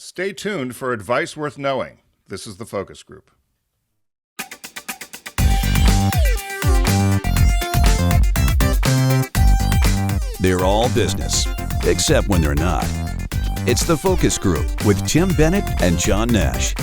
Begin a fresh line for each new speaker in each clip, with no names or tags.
Stay tuned for advice worth knowing. This is the Focus Group.
They're all business, except when they're not. It's the Focus Group with Tim Bennett and John Nash.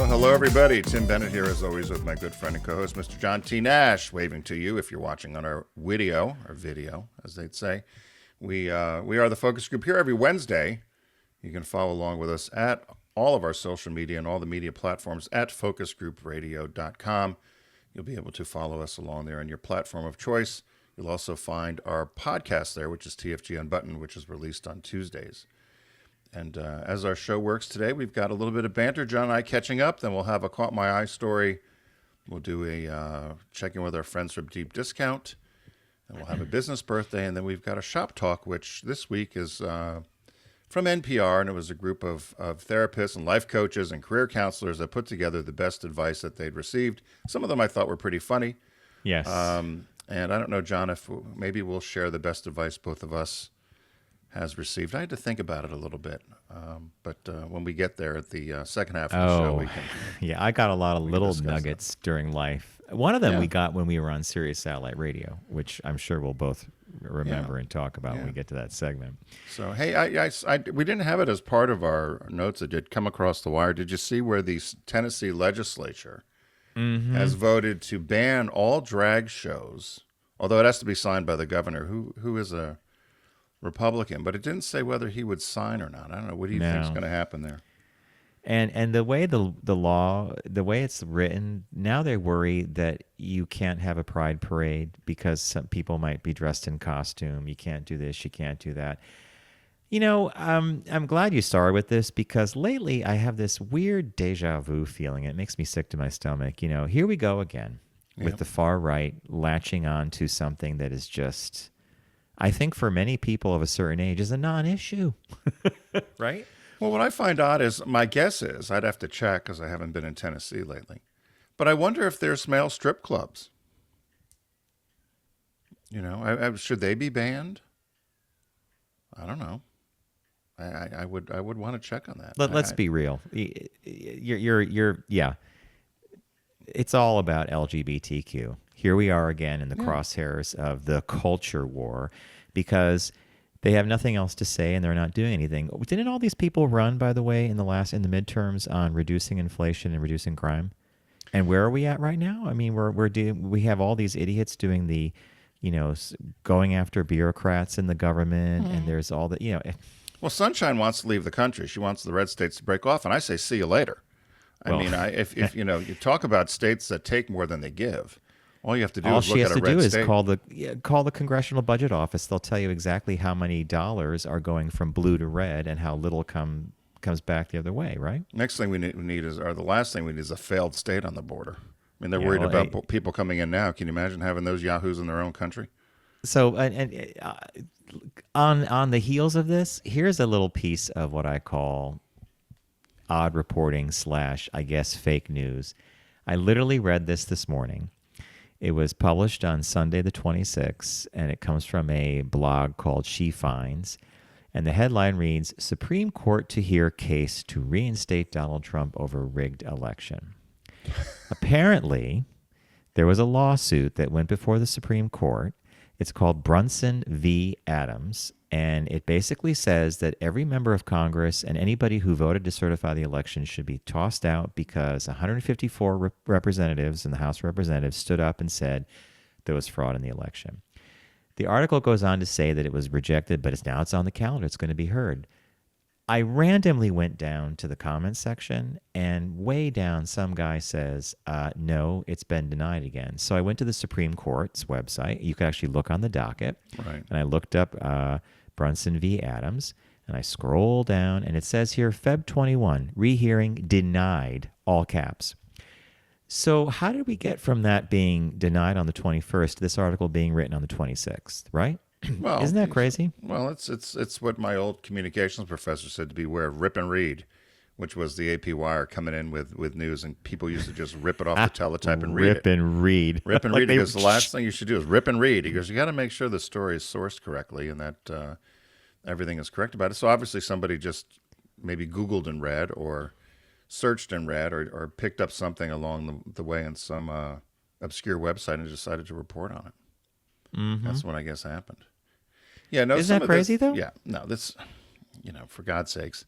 Hello, everybody. Tim Bennett here, as always, with my good friend and co-host, Mr. John T. Nash, waving to you if you're watching on our video, as they'd say. We are the Focus Group here every Wednesday. You can follow along with us at all of our social media and all the media platforms at focusgroupradio.com. You'll be able to follow us along there on your platform of choice. You'll also find our podcast there, which is TFG Unbuttoned, which is released on Tuesdays. And as our show works today, we've got a little bit of banter, John and I catching up. Then we'll have a Caught My Eye story. We'll do a check-in with our friends from Deep Discount. And we'll have a business birthday. And then we've got a shop talk, which this week is from NPR. And it was a group of therapists and life coaches and career counselors that put together the best advice that they'd received. Some of them I thought were pretty funny.
Yes.
And I don't know, John, if maybe we'll share the best advice both of us has received. I had to think about it a little bit, but when we get there at the second half of the show, we can.
Yeah, I got a lot of little nuggets during life. One of them we got when we were on Sirius Satellite Radio, which I'm sure we'll both remember and talk about when we get to that segment.
So, hey, we didn't have it as part of our notes. It did come across the wire. Did you see where the Tennessee legislature has voted to ban all drag shows, although it has to be signed by the governor, who is a Republican, but it didn't say whether he would sign or not. I don't know. What do you think is going to happen there?
And the way the law, the way it's written, now they worry that you can't have a pride parade because some people might be dressed in costume. You can't do this, you can't do that. You know, I'm glad you started with this because lately I have this weird deja vu feeling. It makes me sick to my stomach. You know, here we go again with the far right latching on to something that is just, I think for many people of a certain age, is a non-issue, right?
Well, what I find odd is, my guess is, I'd have to check because I haven't been in Tennessee lately, but I wonder if there's male strip clubs. You know, should they be banned? I don't know. I would want to check on that.
Let's be real. You're it's all about LGBTQ. Here we are again in the crosshairs of the culture war because they have nothing else to say and they're not doing anything. Didn't all these people run, by the way, in the midterms on reducing inflation and reducing crime? And where are we at right now? I mean, we have all these idiots doing the, you know, going after bureaucrats in the government, and there's all the, you know.
Well, Sunshine wants to leave the country. She wants the red states to break off, and I say, see you later. If you know, you talk about states that take more than they give. All you have to do is look at a red state. All she has to do is call the Congressional Budget Office. They'll tell you exactly how many dollars are going from blue to red and how little comes back the other way, right? Next thing the last thing we need is a failed state on the border. I mean, they're worried about people coming in now. Can you imagine having those yahoos in their own country?
So, on the heels of this, here's a little piece of what I call odd reporting / I guess fake news. I literally read this morning. It was published on Sunday the 26th, and it comes from a blog called She Finds. And the headline reads, Supreme Court to hear case to reinstate Donald Trump over rigged election. Apparently, there was a lawsuit that went before the Supreme Court. It's called Brunson v. Adams, and it basically says that every member of Congress and anybody who voted to certify the election should be tossed out because 154 representatives in the House of Representatives stood up and said there was fraud in the election. The article goes on to say that it was rejected, but it's on the calendar. It's going to be heard. I randomly went down to the comments section, and way down, some guy says, no, it's been denied again. So I went to the Supreme Court's website. You could actually look on the docket.
Right.
And I looked up Brunson v. Adams, and I scroll down, and it says here, Feb 21, rehearing denied, all caps. So how did we get from that being denied on the 21st to this article being written on the 26th, right?
Well,
isn't that crazy?
Well, it's what my old communications professor said to beware of rip and read. which was the AP Wire coming in with news, and people used to just rip it off the teletype and read
Rip
it.
and read.
Rip and
Like
read.
they-
Because the last thing you should do is rip and read. He goes, you got to make sure the story is sourced correctly and that everything is correct about it. So obviously somebody just maybe Googled and read or searched and read or picked up something along the way on some obscure website and decided to report on it. Mm-hmm. That's what I guess happened. Yeah, no.
Isn't that crazy, though?
Yeah, no. This, for God's sakes,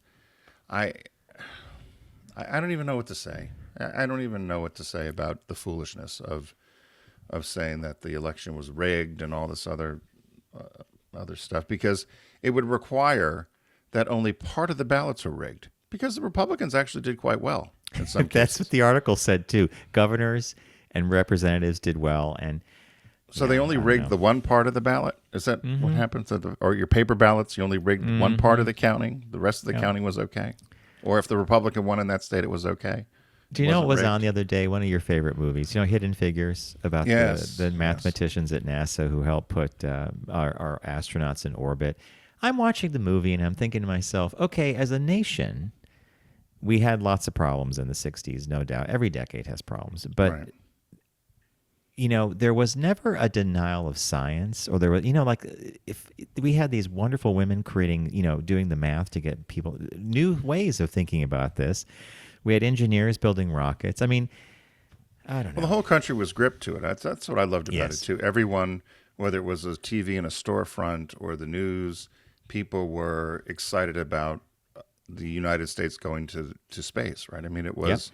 I don't even know what to say. I don't even know what to say about the foolishness of saying that the election was rigged and all this other stuff, because it would require that only part of the ballots were rigged, because the Republicans actually did quite well in some cases.
That's what the article said too. Governors and representatives did well, and
so they only rigged the one part of the ballot. Is that what happens? Or your paper ballots, you only rigged one part of the counting. The rest of the counting was okay. Or if the Republican won in that state, it was okay.
Do you know what was
rigged.
on the other day? One of your favorite movies, Hidden Figures, about the mathematicians at NASA who helped put our astronauts in orbit. I'm watching the movie and I'm thinking to myself, okay, as a nation, we had lots of problems in the 60s, no doubt. Every decade has problems. But,
Right.
There was never a denial of science, or there was, if we had these wonderful women creating, doing the math to get people new ways of thinking about this. We had engineers building rockets. I mean, I don't know.
Well, the whole country was gripped to it. That's what I loved about
Yes.
it, too. Everyone, whether it was a TV in a storefront or the news, people were excited about the United States going to space, right? I mean, it was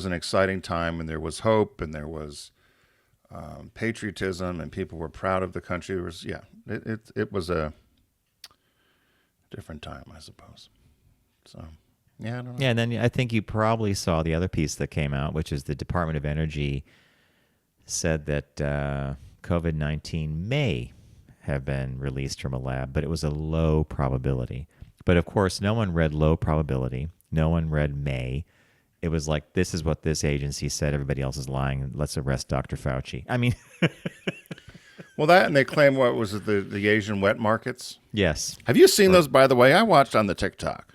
an exciting time, and there was hope, and there was patriotism, and people were proud of the country. It was a different time, I suppose. So, yeah, I don't know.
Yeah, and then I think you probably saw the other piece that came out, which is the Department of Energy said that COVID-19 may have been released from a lab, but it was a low probability. But of course, no one read low probability. No one read may. It was like, this is what this agency said. Everybody else is lying. Let's arrest Dr. Fauci. I mean,
Well, that, and they claim, what was it, the Asian wet markets?
yes.
Have you seen those, by the way? I watched on the TikTok,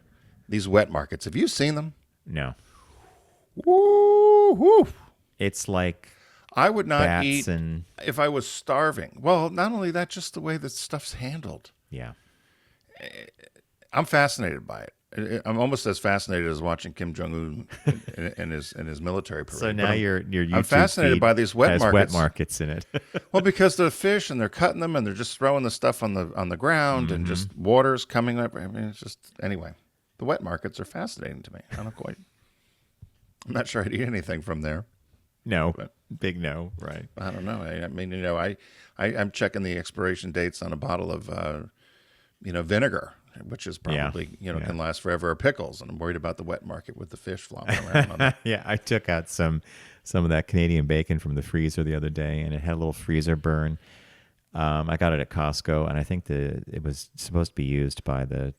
these wet markets. Have you seen them?
No.
Woo, woo.
It's like
I would not
bats
eat
and,
if I was starving. Well, not only that, just the way that stuff's handled.
yeah.
I'm fascinated by it. I'm almost as fascinated as watching Kim Jong-un in his military parade.
So
But
now
I'm-
your YouTube
I'm fascinated
feed
by these wet
has
markets.
wet markets in it.
Well, because they're fish and they're cutting them and they're just throwing the stuff on the ground and just water's coming up. I mean, it's just, anyway. The wet markets are fascinating to me. I'm not sure I'd eat anything from there.
No.
But-
Big no, right.
I don't know. I mean, I'm checking the expiration dates on a bottle of, vinegar, which is probably, can last forever, or pickles. And I'm worried about the wet market with the fish flopping around on it.
Yeah, I took out some of that Canadian bacon from the freezer the other day, and it had a little freezer burn. I got it at Costco, and I think it was supposed to be used by the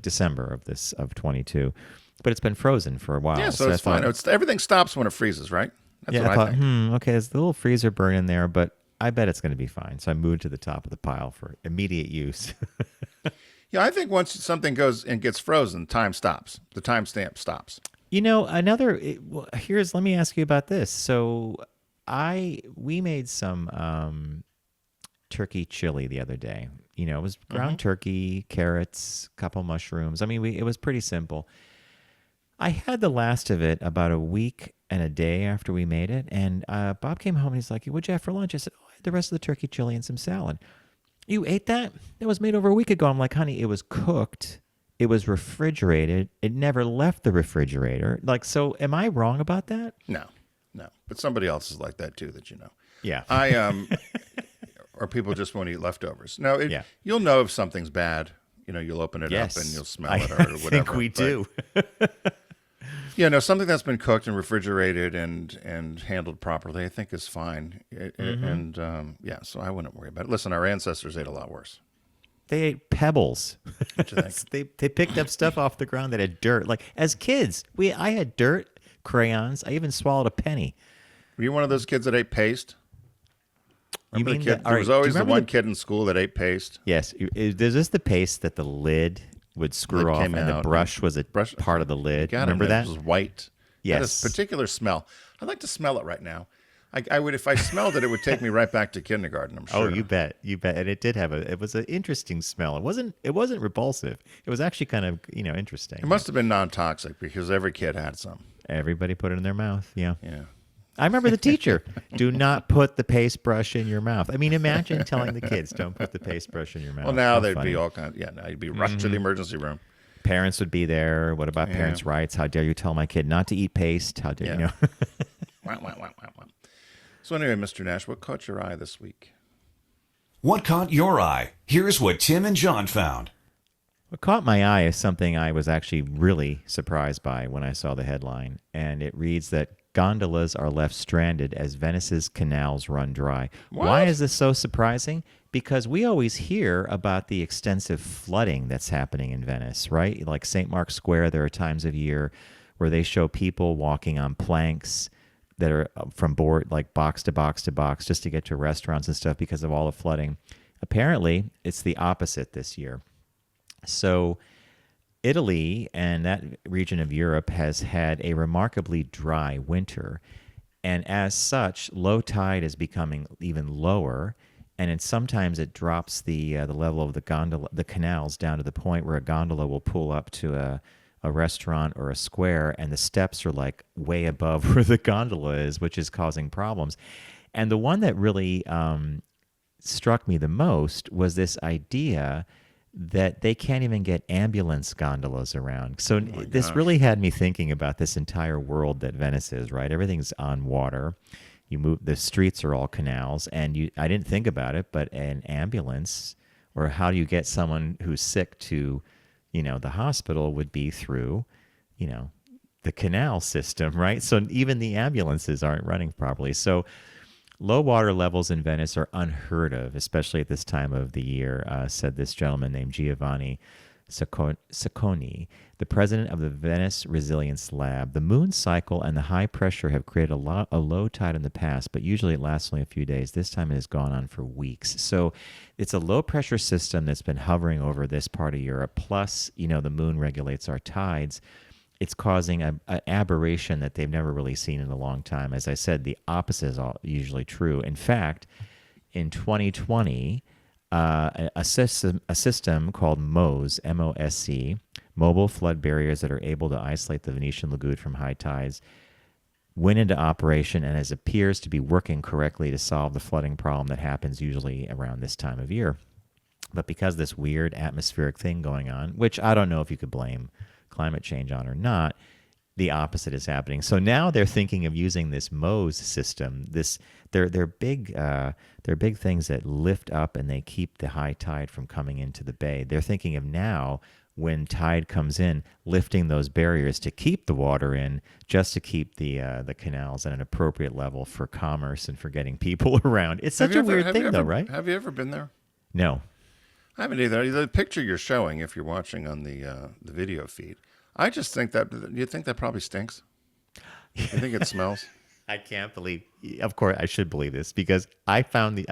December of 22, but it's been frozen for a while.
Yeah, so it's fine. Everything stops when it freezes, right? That's
I
what I
thought,
think.
okay, there's a little freezer burn in there, but I bet it's going to be fine. So I moved to the top of the pile for immediate use.
Yeah, I think once something goes and gets frozen, time stops. The timestamp stops.
Let me ask you about this. So we made some turkey chili the other day. It was ground turkey, carrots, couple mushrooms. I mean, it was pretty simple. I had the last of it about a week and a day after we made it, and Bob came home and he's like, "What'd you have for lunch?" I said, "Oh, I had the rest of the turkey chili and some salad." "You ate that? That was made over a week ago." I'm like, "Honey, it was cooked. It was refrigerated. It never left the refrigerator." Like, so am I wrong about that?
No. But somebody else is like that too, that you know.
Yeah.
Or people just won't eat leftovers. No,
Yeah.
You'll know if something's bad. You'll open it
Yes.
up and you'll smell
I
it or whatever.
think we
But,
do.
something that's been cooked and refrigerated and handled properly, I think is fine. And so I wouldn't worry about it. Listen, our ancestors ate a lot worse.
They ate pebbles.
What you think?
They picked up stuff off the ground that had dirt. Like as kids, I had dirt, crayons. I even swallowed a penny.
Were you one of those kids that ate paste?
You
Remember
mean
the kid?
all
There
right,
was
do you
always the
remember
one kid in school that ate paste.
Yes. Is this the paste that the lid would screw
Lid
off,
came
and the
out,
brush was a
brush-
part of the lid.
God,
Remember that?
It was white. It had
Yes.
a particular smell. I'd like to smell it right now. I would, if I smelled it, it would take me right back to kindergarten, I'm
Oh,
sure.
you bet. And it did have it was an interesting smell. It wasn't repulsive. It was actually kind of, interesting.
It must have been non-toxic because every kid had some.
Everybody put it in their mouth. Yeah.
Yeah.
I remember the teacher, do not put the paste brush in your mouth. I mean, imagine telling the kids, don't put the paste brush in your mouth.
Well, now
How
there'd
funny.
be all kinds. Yeah, now you'd be rushed to the emergency room.
Parents would be there. What about parents' rights? How dare you tell my kid not to eat paste? How dare
Yeah. Wah, wah, wah, wah, wah. So anyway, Mr. Nash, what caught your eye this week?
What caught your eye? Here's what Tim and John found.
What caught my eye is something I was actually really surprised by when I saw the headline, and it reads that gondolas are left stranded as Venice's canals run dry.
What?
Why is this so surprising? Because we always hear about the extensive flooding that's happening in Venice, right? Like St. Mark's Square, there are times of year where they show people walking on planks that are from like box to box to box just to get to restaurants and stuff because of all the flooding. Apparently, it's the opposite this year. So Italy and that region of Europe has had a remarkably dry winter. And as such, low tide is becoming even lower. And sometimes it drops the level of the canals down to the point where a gondola will pull up to a restaurant or a square, and the steps are like way above where the gondola is, which is causing problems. And the one that really struck me the most was this idea that they can't even get ambulance gondolas around. So this really had me thinking about this entire world that Venice is, right? Everything's on water. The streets are all canals, and I didn't think about it, but an ambulance, or how do you get someone who's sick to the hospital, would be through, the canal system, right? So even the ambulances aren't running properly. So low water levels in Venice are unheard of, especially at this time of the year, said this gentleman named Giovanni Sacconi, the president of the Venice Resilience Lab. The moon cycle and the high pressure have created a low tide in the past, but usually it lasts only a few days. This time it has gone on for weeks. So it's a low pressure system that's been hovering over this part of Europe. Plus, the moon regulates our tides. It's causing an aberration that they've never really seen in a long time. As I said, the opposite is usually true. In fact, in 2020, a system called MOSE, M-O-S-C, mobile flood barriers that are able to isolate the Venetian lagoon from high tides, went into operation and appears to be working correctly to solve the flooding problem that happens usually around this time of year. But because of this weird atmospheric thing going on, which I don't know if you could blame climate change on or not, the opposite is happening. So now they're thinking of using this MOSE system. They're big things that lift up and they keep the high tide from coming into the bay. They're thinking of now, when tide comes in, lifting those barriers to keep the water in, just to keep the canals at an appropriate level for commerce and for getting people around. It's such a weird thing, though, right?
Have you ever been there?
No.
I haven't either. The picture you're showing, if you're watching on the video feed, I just think that you think that probably stinks. You think it smells?
I can't believe. Of course, I should believe this because I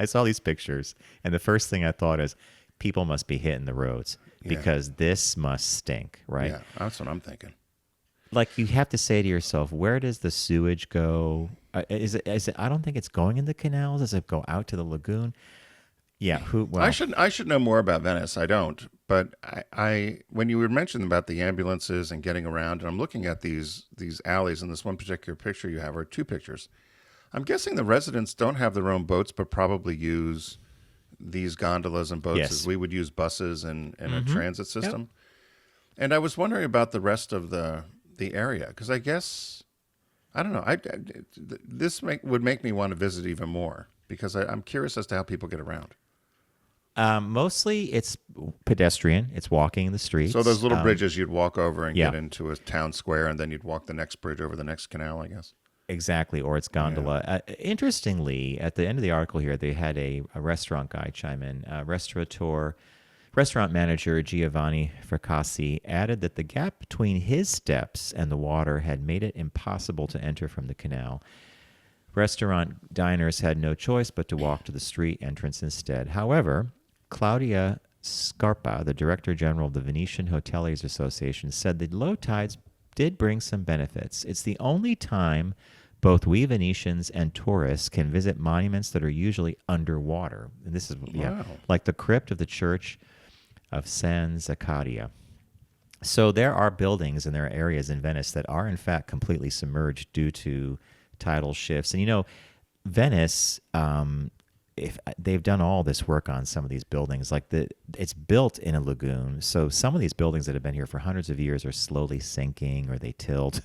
saw these pictures, and the first thing I thought is, people must be hitting the roads because this must stink, right?
Yeah, that's what I'm thinking.
Like, you have to say to yourself, where does the sewage go? Is it? I don't think it's going in the canals. Does it go out to the lagoon? Yeah. Well,
I should know more about Venice. I don't, but I when you were mentioning about the ambulances and getting around, and I'm looking at these alleys, and this one particular picture you have, or two pictures. I'm guessing the residents don't have their own boats, but probably use these gondolas and boats as we would use buses and a transit system. Yep. And I was wondering about the rest of the area, because I guess, I don't know, this would make me want to visit even more, because I'm curious as to how people get around.
Mostly it's pedestrian. It's walking in the streets.
So those little bridges you'd walk over and get into a town square, and then you'd walk the next bridge over the next canal, I guess.
Exactly, or it's gondola. Yeah. Interestingly, at the end of the article here, they had a restaurant guy chime in. Restaurant manager Giovanni Fracassi added that the gap between his steps and the water had made it impossible to enter from the canal. Restaurant diners had no choice but to walk to the street entrance instead. However, Claudia Scarpa, the Director General of the Venetian Hoteliers Association, said that low tides did bring some benefits. It's the only time both we Venetians and tourists can visit monuments that are usually underwater. And this is like the crypt of the Church of San Zaccaria. So there are buildings and there are areas in Venice that are in fact completely submerged due to tidal shifts. And Venice, if they've done all this work on some of these buildings, it's built in a lagoon. So some of these buildings that have been here for hundreds of years are slowly sinking or they tilt.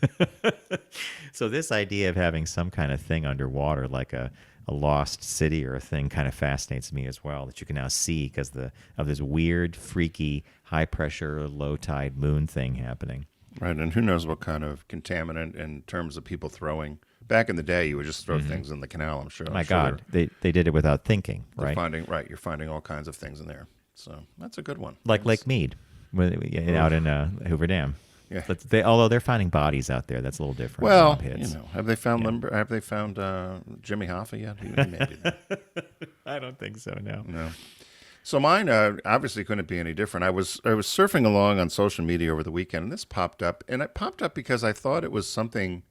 So this idea of having some kind of thing underwater, like a lost city or a thing, kind of fascinates me as well, that you can now see because of this weird, freaky, high-pressure, low-tide moon thing happening.
Right, and who knows what kind of contaminant in terms of people throwing. Back in the day, you would just throw things in the canal, I'm sure.
My God, they did it without thinking, right?
You're finding all kinds of things in there. So that's a good one.
Like Lake Mead, out in Hoover Dam.
Yeah.
But although they're finding bodies out there, that's a little different.
Well, have they found Have they found Jimmy Hoffa yet? Maybe.
I don't think so.
No. So mine obviously couldn't be any different. I was surfing along on social media over the weekend, and this popped up, and it popped up because I thought it was something.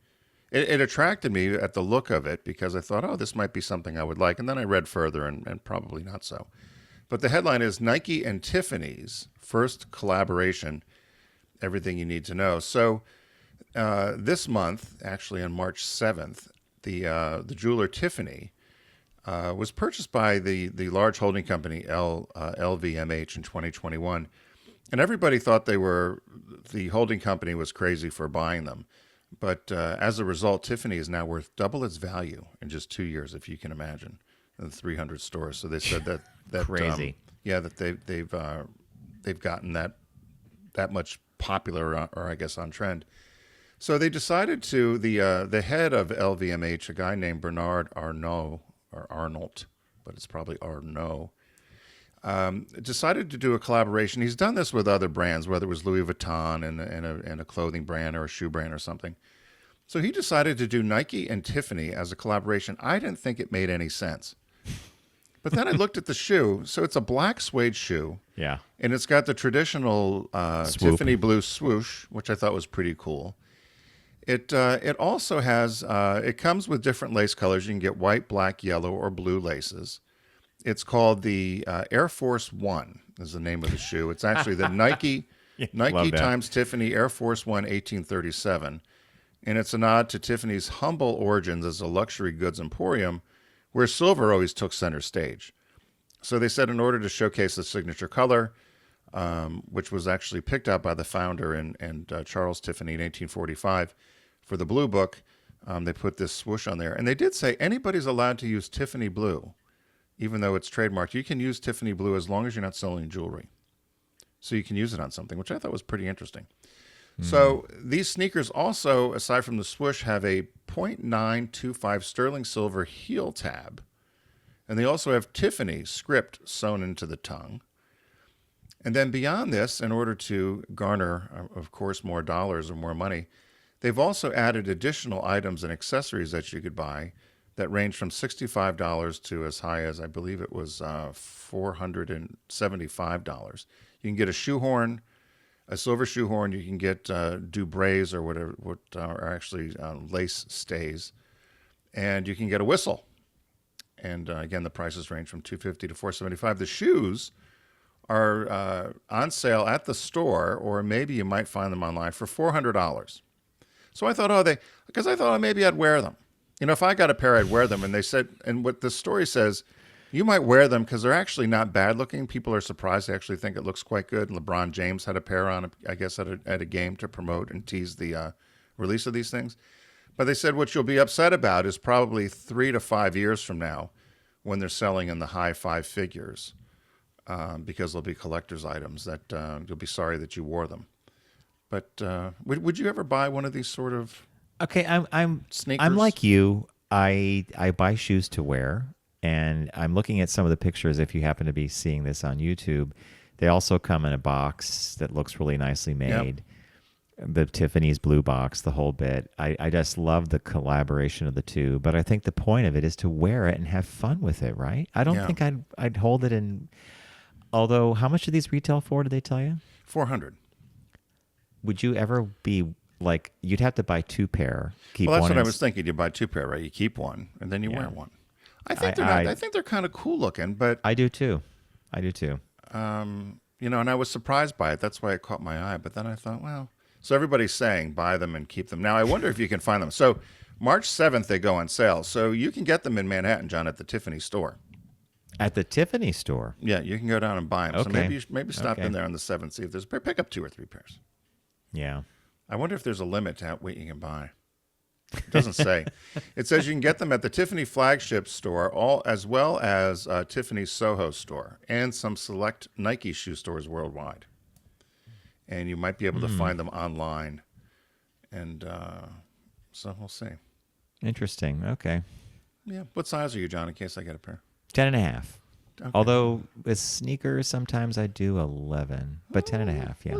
It attracted me at the look of it because I thought, oh, this might be something I would like, and then I read further, and probably not so. But the headline is Nike and Tiffany's first collaboration. Everything you need to know. So this month, actually on March 7th, the jeweler Tiffany was purchased by the large holding company LVMH in 2021. And everybody thought the holding company was crazy for buying them. But as a result, Tiffany is now worth double its value in just 2 years, if you can imagine, in 300 stores. So they said that
crazy.
That they've gotten that much popular, or I guess on trend. So they decided to, the head of LVMH, a guy named Bernard Arnault, or Arnault, but it's probably Arnault, decided to do a collaboration. He's done this with other brands, whether it was Louis Vuitton and a clothing brand or a shoe brand or something. So he decided to do Nike and Tiffany as a collaboration. I didn't think it made any sense. But then I looked at the shoe. So it's a black suede shoe.
Yeah.
And it's got the traditional Tiffany blue swoosh, which I thought was pretty cool. It also has, it comes with different lace colors. You can get white, black, yellow, or blue laces. It's called the Air Force One is the name of the shoe. It's actually the Nike times Tiffany Air Force One 1837. And it's a nod to Tiffany's humble origins as a luxury goods emporium where silver always took center stage. So they said in order to showcase the signature color, which was actually picked out by the founder and Charles Tiffany in 1845 for the Blue Book, they put this swoosh on there. And they did say anybody's allowed to use Tiffany blue, even though it's trademarked. You can use Tiffany blue as long as you're not selling jewelry. So you can use it on something, which I thought was pretty interesting. So these sneakers also, aside from the swoosh, have a .925 sterling silver heel tab. And they also have Tiffany script sewn into the tongue. And then beyond this, in order to garner, of course, more dollars or more money, they've also added additional items and accessories that you could buy that range from $65 to as high as, I believe it was $475. You can get a shoehorn, a silver shoehorn. You can get Dubrays or whatever, what are actually lace stays. And you can get a whistle. And again, the prices range from $250 to $475. The shoes are on sale at the store, or maybe you might find them online for $400. So I thought, because I thought maybe I'd wear them. You know, if I got a pair, I'd wear them. And they said, and what the story says, you might wear them because they're actually not bad looking. People are surprised. They actually think it looks quite good. And LeBron James had a pair on, I guess, at a game to promote and tease the release of these things. But they said what you'll be upset about is probably 3 to 5 years from now when they're selling in the high five figures, because they'll be collector's items that you'll be sorry that you wore them. But would you ever buy one of these sort of sneakers?
I'm like you. I buy shoes to wear, and I'm looking at some of the pictures. If you happen to be seeing this on YouTube, they also come in a box that looks really nicely made. Yep. The Tiffany's blue box, the whole bit. I just love the collaboration of the two, but I think the point of it is to wear it and have fun with it, right? I don't think I'd hold it in. Although, how much do these retail for? Did they tell you?
400.
Would you ever be like, you'd have to buy 2 pair, keep
Well, that's
one
what I
in-
was thinking. You buy 2 pair, right? You keep one, and then you
Yeah.
wear one. I think I think they're kind of cool looking, but
I do too.
you know, and I was surprised by it. That's why it caught my eye. But then I thought, well, so everybody's saying buy them and keep them. Now I wonder if you can find them. So March 7th they go on sale, so you can get them in Manhattan, John, at the Tiffany store.
At the Tiffany store.
Yeah, you can go down and buy them. So
Okay.
maybe stop
Okay.
in there on the 7th, see if there's a pair. Pick up 2 or 3 pairs.
Yeah.
I wonder if there's a limit to what you can buy. It doesn't say. It says you can get them at the Tiffany flagship store, as well as Tiffany's Soho store, and some select Nike shoe stores worldwide. And you might be able to find them online. And so we'll see.
Interesting. Okay.
Yeah. What size are you, John, in case I get a pair?
10.5.
Okay.
Although with sneakers, sometimes I do 11, but 10.5. Yeah.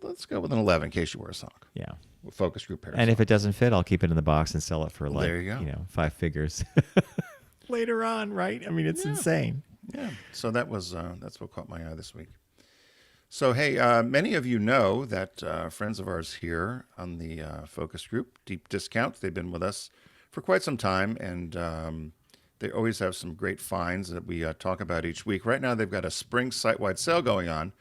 Let's go with an 11 in case you wear a sock.
Yeah.
With focus group pair.
And if it doesn't fit, I'll keep it in the box and sell it for like,
there you go.
5 figures later on, right? I mean, it's insane.
Yeah. So that's what caught my eye this week. So, hey, many of you know that friends of ours here on the focus group, Deep Discount, they've been with us for quite some time, and they always have some great finds that we talk about each week. Right now, they've got a spring site-wide sale going on.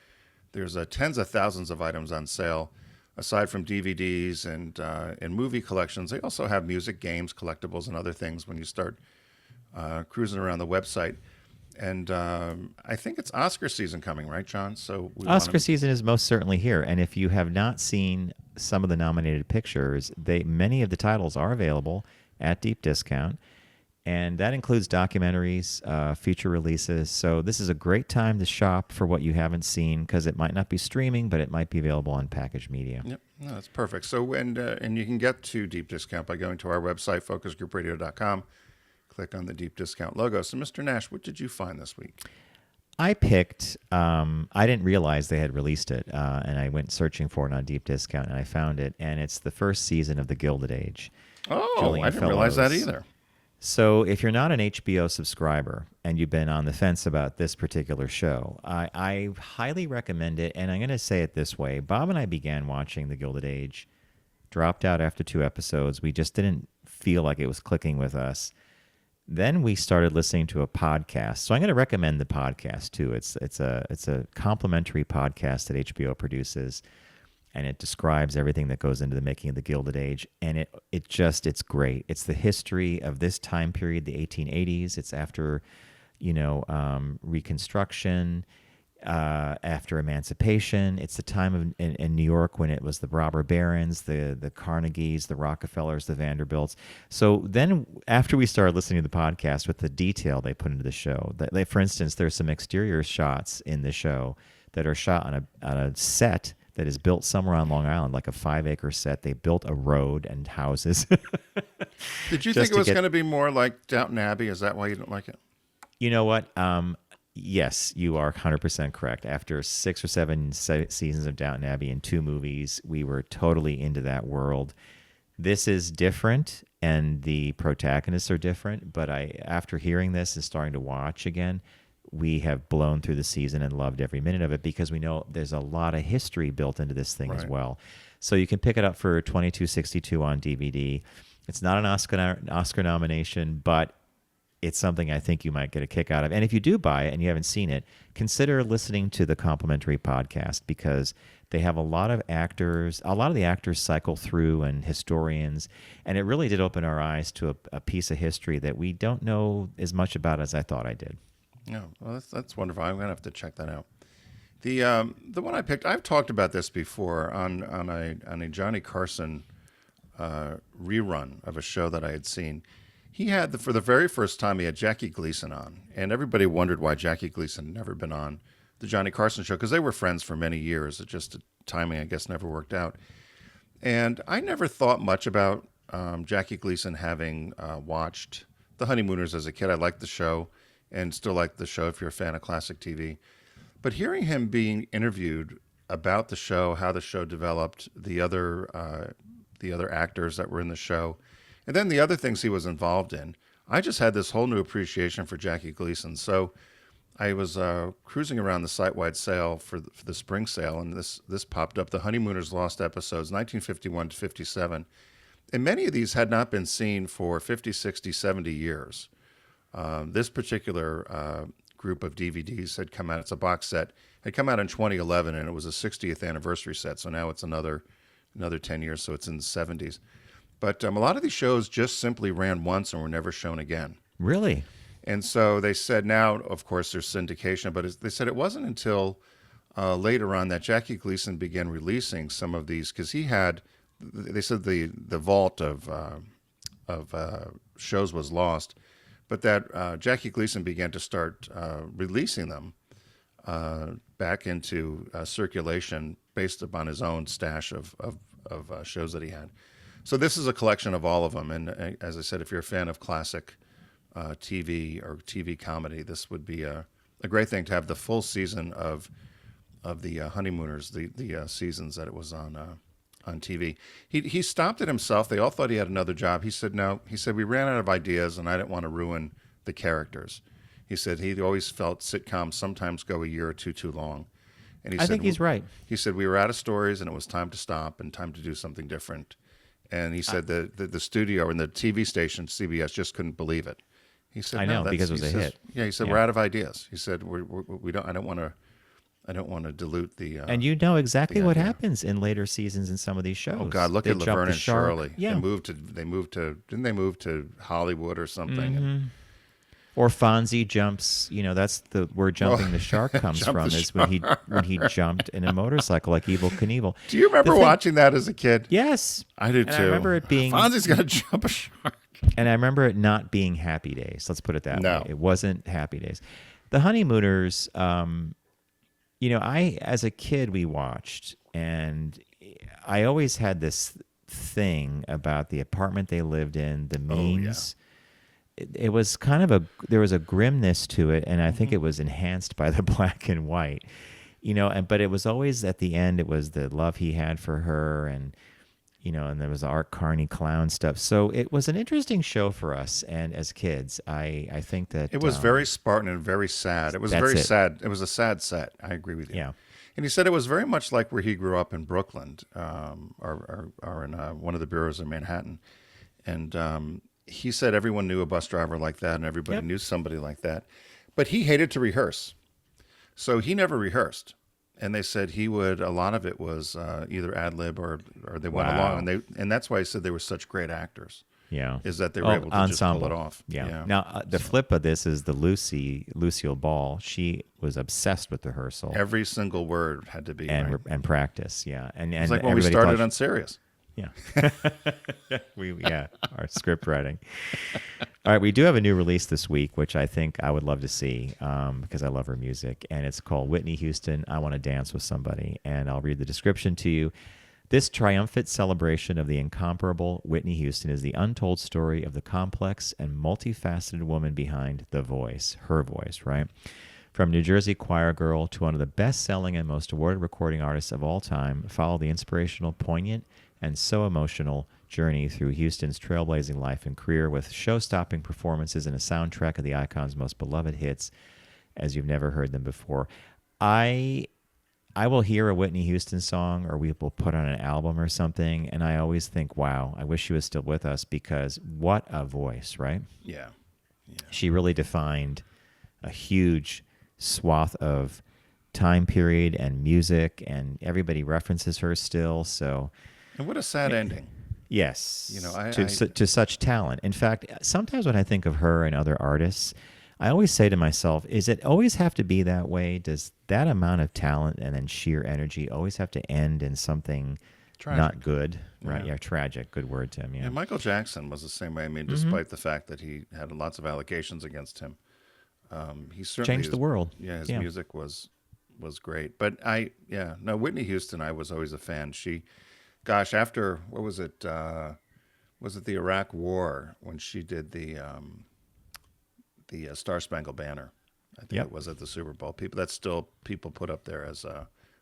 There's tens of thousands of items on sale. Aside from DVDs and movie collections, they also have music, games, collectibles, and other things when you start cruising around the website. And I think it's Oscar season coming, right, John? So
Oscar season is most certainly here. And if you have not seen some of the nominated pictures, many of the titles are available at deep discount. And that includes documentaries, feature releases. So this is a great time to shop for what you haven't seen, because it might not be streaming, but it might be available on packaged media.
Yep, no, that's perfect. So and you can get to Deep Discount by going to our website, focusgroupradio.com. Click on the Deep Discount logo. So, Mr. Nash, what did you find this week?
I picked, I didn't realize they had released it, and I went searching for it on Deep Discount, and I found it, and it's the first season of The Gilded Age.
Oh,
Gillian
I didn't realize that
Fellows.
either.
So if you're not an HBO subscriber and you've been on the fence about this particular show, I highly recommend it, and I'm going to say it this way. Bob and I began watching The Gilded Age, dropped out after 2 episodes. We just didn't feel like it was clicking with us. Then we started listening to a podcast. So I'm going to recommend the podcast too. It's a complimentary podcast that HBO produces, and it describes everything that goes into the making of the Gilded Age, and it's great. It's the history of this time period, the 1880s. It's after, Reconstruction, after Emancipation. It's the time in New York when it was the robber barons, the Carnegies, the Rockefellers, the Vanderbilts. So then after we started listening to the podcast with the detail they put into the show, for instance, there's some exterior shots in the show that are shot on a set that is built somewhere on Long Island, like a 5-acre set. They built a road and houses.
Did you think it was going to be more like Downton Abbey? Is that why you don't like it?
You know what? Yes, you are 100% correct. After 6 or 7 seasons of Downton Abbey and 2 movies, we were totally into that world. This is different, and the protagonists are different. But after hearing this and starting to watch again, we have blown through the season and loved every minute of it, because we know there's a lot of history built into this thing as well. So you can pick it up for $22.62 on DVD. It's not an Oscar nomination, but it's something I think you might get a kick out of. And if you do buy it and you haven't seen it, consider listening to the complimentary podcast, because they have a lot of actors. A lot of the actors cycle through, and historians, and it really did open our eyes to a piece of history that we don't know as much about as I thought I did.
Yeah, well, that's wonderful. I'm going to have to check that out. The one I picked, I've talked about this before on a Johnny Carson rerun of a show that I had seen. He had, for the very first time, he had Jackie Gleason on, and everybody wondered why Jackie Gleason had never been on the Johnny Carson show, because they were friends for many years. It just, timing, I guess, never worked out. And I never thought much about Jackie Gleason having watched The Honeymooners as a kid. I liked the show, and still like the show if you're a fan of classic TV. But hearing him being interviewed about the show, how the show developed, the other actors that were in the show, and then the other things he was involved in, I just had this whole new appreciation for Jackie Gleason. So I was cruising around the site-wide sale for the spring sale, and this popped up: the Honeymooners Lost episodes, 1951 to 57. And many of these had not been seen for 50, 60, 70 years. This particular group of DVDs had come out. It's a box set. Had come out in 2011, and it was a 60th anniversary set. So now it's another 10 years. So it's in the 70s. But a lot of these shows just simply ran once and were never shown again.
Really?
And so they said now, of course, there's syndication. But they said it wasn't until later on that Jackie Gleason began releasing some of these, because he had. They said the vault of shows was lost, but that Jackie Gleason began to start releasing them back into circulation based upon his own stash of shows that he had. So this is a collection of all of them. And as I said, if you're a fan of classic TV or TV comedy, this would be a great thing to have the full season of the Honeymooners, the seasons that it was on TV. He stopped it himself. They all thought he had another job. He said no. He said we ran out of ideas, and I didn't want to ruin the characters. He said he always felt sitcoms sometimes go a year or two too long. And he
I
said,
think he's right.
He said we were out of stories, and it was time to stop and time to do something different. And he said the studio and the TV station CBS just couldn't believe it. He said
I know,
no,
because it was a hit.
Yeah, he said
Yeah.
we're out of ideas. He said we don't. I don't want to dilute the.
And you know exactly
the
what
idea.
happens in later seasons in some of these shows.
Oh God! Look
They
at
jump
Laverne
the
and
shark.
Shirley.
Yeah.
They moved to. Didn't they move to Hollywood or something? And
Or Fonzie jumps. You know, that's where jumping the shark comes
Jump
from.
the
Is when he jumped in a motorcycle like Evel Knievel.
do you remember watching that as a kid?
Yes,
I do
and
too.
I remember it being.
Fonzie's gonna jump a shark.
And I remember it not being Happy Days. Let's put it that
No.
way. It wasn't Happy Days. The Honeymooners, you know, as a kid, we watched, and I always had this thing about the apartment they lived in, the means. It was kind of there was a grimness to it, and I think it was enhanced by the black and white, you know, but it was always at the end, it was the love he had for her, and you know, and there was the Art Carney clown stuff. So it was an interesting show for us, and as kids, I think that
It was very Spartan and very sad. It was
That's
very
it.
sad. It was a sad set. I agree with you.
Yeah.
And he said it was very much like where he grew up in Brooklyn, or in one of the boroughs in Manhattan. And he said everyone knew a bus driver like that, and everybody knew somebody like that. But he hated to rehearse, so he never rehearsed. And they said a lot of it was either ad lib or they went
Wow.
along, and that's why he said they were such great actors.
Yeah.
Is that they were able to just pull it off.
Yeah. Now, the flip of this is the Lucille Ball. She was obsessed with rehearsal
Every single word had to be
and
right.
and practice. Yeah. And
It's like when we
everybody
started
thought
on Sirius.
Yeah. Our script writing. All right, we do have a new release this week, which I think I would love to see because I love her music, and it's called Whitney Houston, I Want to Dance with Somebody, and I'll read the description to you. This triumphant celebration of the incomparable Whitney Houston is the untold story of the complex and multifaceted woman behind the voice, her voice, right? From New Jersey choir girl to one of the best-selling and most awarded recording artists of all time, follow the inspirational, poignant, and so emotional journey through Houston's trailblazing life and career with show-stopping performances and a soundtrack of the icon's most beloved hits as you've never heard them before. I will hear a Whitney Houston song, or we will put on an album or something, and I always think, wow, I wish she was still with us, because what a voice, right?
Yeah.
She really defined a huge swath of time period and music, and everybody references her still, so...
And what a sad ending.
Yes,
You know,
to such talent. In fact, sometimes when I think of her and other artists, I always say to myself, is it always have to be that way? Does that amount of talent and then sheer energy always have to end in something
Tragic.
not good? Right?
Yeah.
Yeah, tragic. Good word, Tim. Yeah.
And Michael Jackson was the same way. I mean, despite the fact that he had lots of allegations against him, he certainly
Changed the world.
Yeah, his
Yeah.
music was great. But Whitney Houston, I was always a fan. Gosh, after, what was it? Was it the Iraq War when she did the Star Spangled Banner? I think
Yep.
it was at the Super Bowl. People put up there as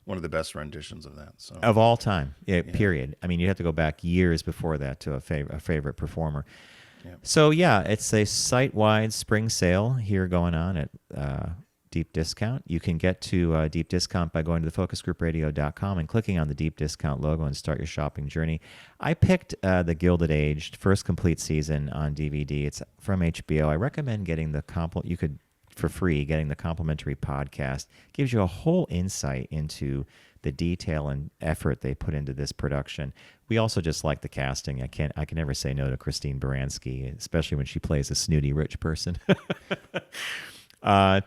one of the best renditions of that. So
Of all time, period. I mean, you have to go back years before that to a favorite performer.
Yeah.
So, yeah, it's a site-wide spring sale here going on at deep discount. You can get to deep discount by going to thefocusgroupradio.com and clicking on the deep discount logo and start your shopping journey. I picked the Gilded Age first complete season on DVD. It's from HBO. I recommend getting the you could for free getting the complimentary podcast. Gives you a whole insight into the detail and effort they put into this production. We also just like the casting. I can never say no to Christine Baranski, especially when she plays a snooty rich person.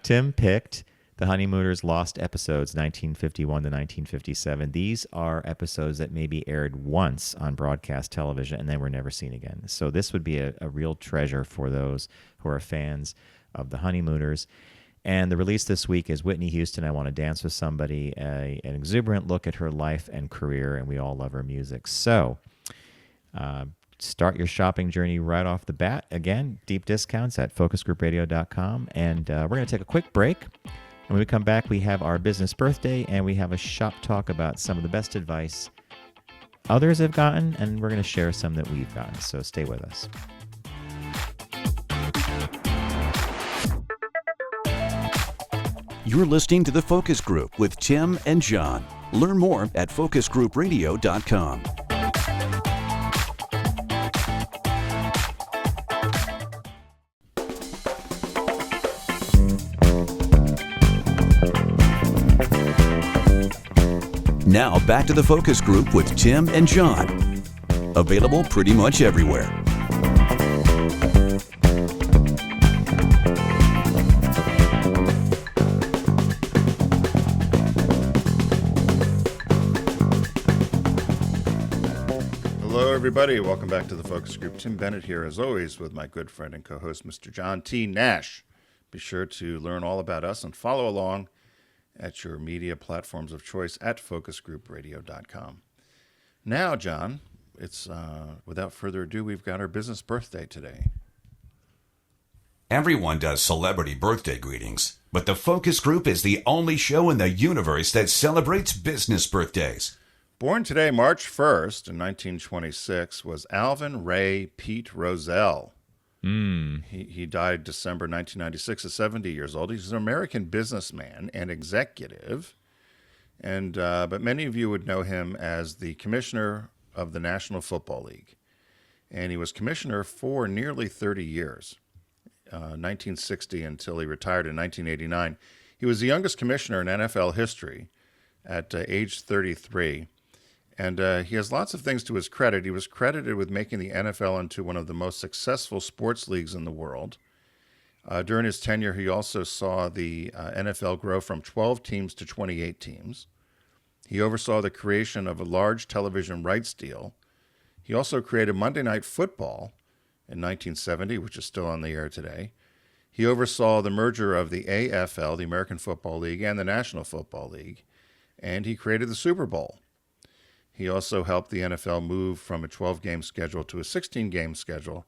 Tim picked The Honeymooners Lost Episodes, 1951 to 1957. These are episodes that maybe aired once on broadcast television and then were never seen again. So this would be a real treasure for those who are fans of The Honeymooners. And the release this week is Whitney Houston, I Want to Dance with Somebody, an exuberant look at her life and career, and we all love her music. So start your shopping journey right off the bat. Again, deep discounts at focusgroupradio.com. And we're going to take a quick break. And when we come back, we have our business birthday, and we have a shop talk about some of the best advice others have gotten, and we're going to share some that we've gotten. So stay with us.
You're listening to The Focus Group with Tim and John. Learn more at focusgroupradio.com. Now back to The Focus Group with Tim and John. Available pretty much everywhere.
Everybody, welcome back to the Focus Group. Tim Bennett here, as always, with my good friend and co-host, Mr. John T. Nash. Be sure to learn all about us and follow along at your media platforms of choice at focusgroupradio.com. Now, John, it's without further ado, we've got our business birthday today.
Everyone does celebrity birthday greetings, but the Focus Group is the only show in the universe that celebrates business birthdays.
Born today, March 1st, in 1926, was Alvin Ray Pete Rozelle. He died December 1996 at 70 years old. He's an American businessman and executive, but many of you would know him as the commissioner of the National Football League. And he was commissioner for nearly 30 years, 1960 until he retired in 1989. He was the youngest commissioner in NFL history at age 33. And he has lots of things to his credit. He was credited with making the NFL into one of the most successful sports leagues in the world. During his tenure, he also saw the NFL grow from 12 teams to 28 teams. He oversaw the creation of a large television rights deal. He also created Monday Night Football in 1970, which is still on the air today. He oversaw the merger of the AFL, the American Football League, and the National Football League. And he created the Super Bowl. He also helped the NFL move from a 12-game schedule to a 16-game schedule.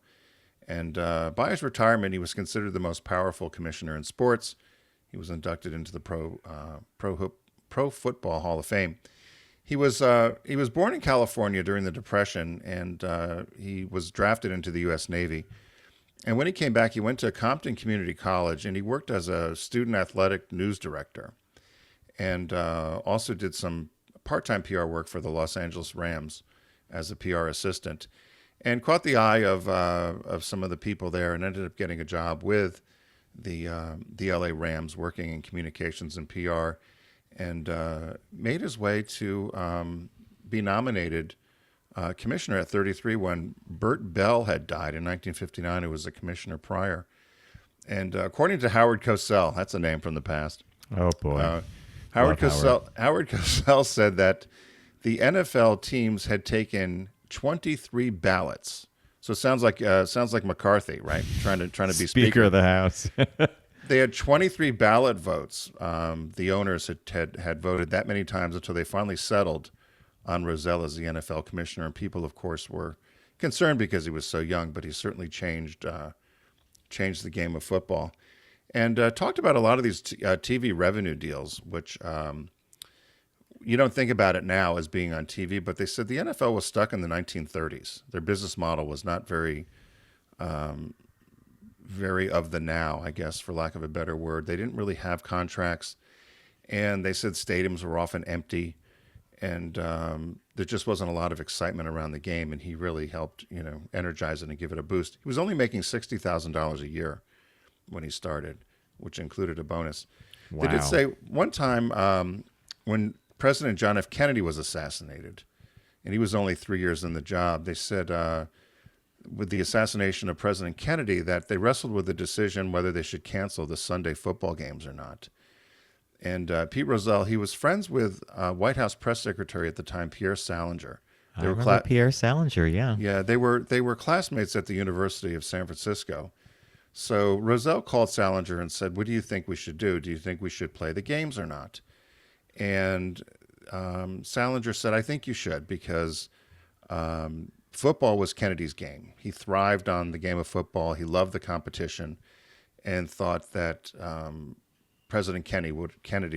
And by his retirement, he was considered the most powerful commissioner in sports. He was inducted into the Pro Football Hall of Fame. He was born in California during the Depression, and he was drafted into the U.S. Navy. And when he came back, he went to Compton Community College, and he worked as a student athletic news director, and also did some part-time PR work for the Los Angeles Rams as a PR assistant, and caught the eye of some of the people there, and ended up getting a job with the LA Rams, working in communications and PR, and made his way to be nominated commissioner at 33 when Bert Bell had died in 1959, who was a commissioner prior. And according to Howard Cosell, that's a name from the past.
Oh, boy.
Howard Cosell said that the NFL teams had taken 23 ballots. So it sounds like McCarthy, right? Trying to be
Speaker of the House.
They had 23 ballot votes. The owners had voted that many times until they finally settled on Rozelle as the NFL commissioner. And people, of course, were concerned because he was so young, but he certainly changed the game of football. And talked about a lot of these TV revenue deals, which you don't think about it now as being on TV, but they said the NFL was stuck in the 1930s. Their business model was not very very of the now, I guess, for lack of a better word. They didn't really have contracts, and they said stadiums were often empty, and there just wasn't a lot of excitement around the game, and he really helped, energize it and give it a boost. He was only making $60,000 a year when he started, which included a bonus.
Wow.
They did say one time when President John F. Kennedy was assassinated, and he was only 3 years in the job, they said with the assassination of President Kennedy that they wrestled with the decision whether they should cancel the Sunday football games or not. And Pete Rozelle, he was friends with White House press secretary at the time, Pierre Salinger.
I remember Pierre Salinger, yeah.
Yeah, they were classmates at the University of San Francisco. So Rozelle called Salinger and said, "What do you think we should do? Do you think we should play the games or not?" And Salinger said, "I think you should, because football was Kennedy's game. He thrived on the game of football. He loved the competition, and thought that President Kennedy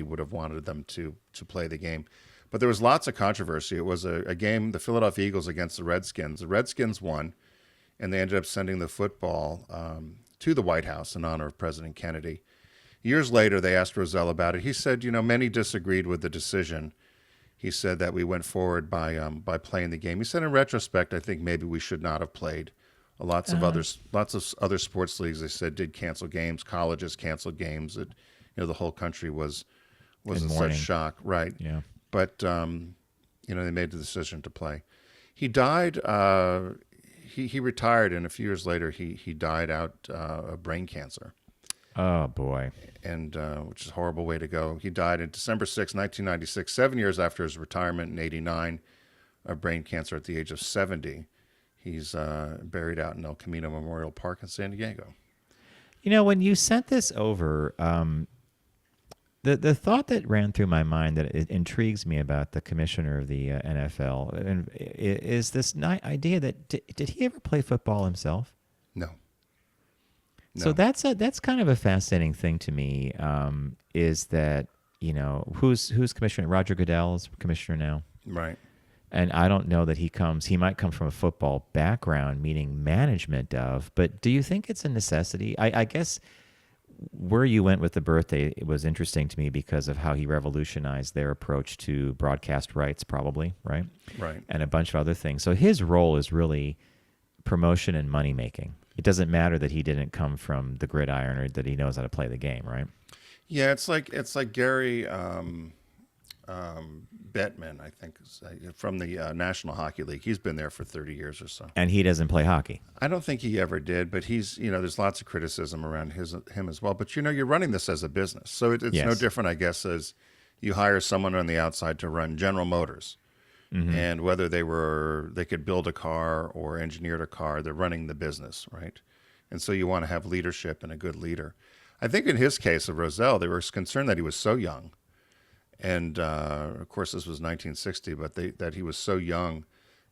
would have wanted them to play the game." But there was lots of controversy. It was a game, the Philadelphia Eagles against the Redskins. The Redskins won, and they ended up sending the football to the White House in honor of President Kennedy. Years later, they asked Rozelle about it. He said, many disagreed with the decision. He said that we went forward by playing the game. He said, in retrospect, I think maybe we should not have played. Lots of other sports leagues, they said, did cancel games. Colleges canceled games. The whole country was in such shock, right?
Yeah.
But they made the decision to play. He died. He retired, and a few years later, he died out of brain cancer.
Oh boy!
And which is a horrible way to go. He died on December 6, 1996, 7 years after his retirement in '89 of brain cancer at the age of 70. He's buried out in El Camino Memorial Park in San Diego.
When you sent this over, the thought that ran through my mind that it intrigues me about the commissioner of the NFL is this idea that did he ever play football himself?
No.
So that's kind of a fascinating thing to me. Is that who's commissioner? Roger Goodell is commissioner now,
right?
And I don't know that he might come from a football background, meaning management of. But do you think it's a necessity? I guess where you went with the birthday, it was interesting to me because of how he revolutionized their approach to broadcast rights, probably, right?
Right.
And a bunch of other things. So his role is really promotion and money making. It doesn't matter that he didn't come from the gridiron or that he knows how to play the game, right?
Yeah, it's like Gary Bettman, I think, from the National Hockey League. He's been there for 30 years or so.
And he doesn't play hockey.
I don't think he ever did, but he's, there's lots of criticism around him as well. But, you're running this as a business. So it's no different, I guess, as you hire someone on the outside to run General Motors. Mm-hmm. And whether they could build a car or engineered a car, they're running the business, right? And so you want to have leadership and a good leader. I think in his case of Rozelle, they were concerned that he was so young. And, of course, this was 1960, but that he was so young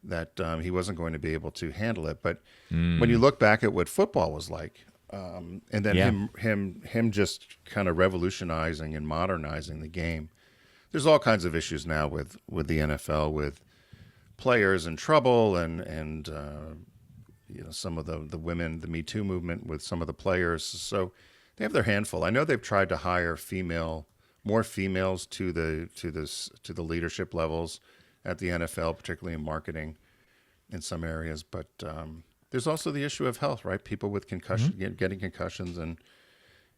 that he wasn't going to be able to handle it. But when you look back at what football was like, and then him just kind of revolutionizing and modernizing the game, there's all kinds of issues now with the NFL, with players in trouble and some of the women, the Me Too movement with some of the players. So they have their handful. I know they've tried to hire more females to the leadership levels at the NFL, particularly in marketing in some areas. But there's also the issue of health, right? People with concussion, getting concussions,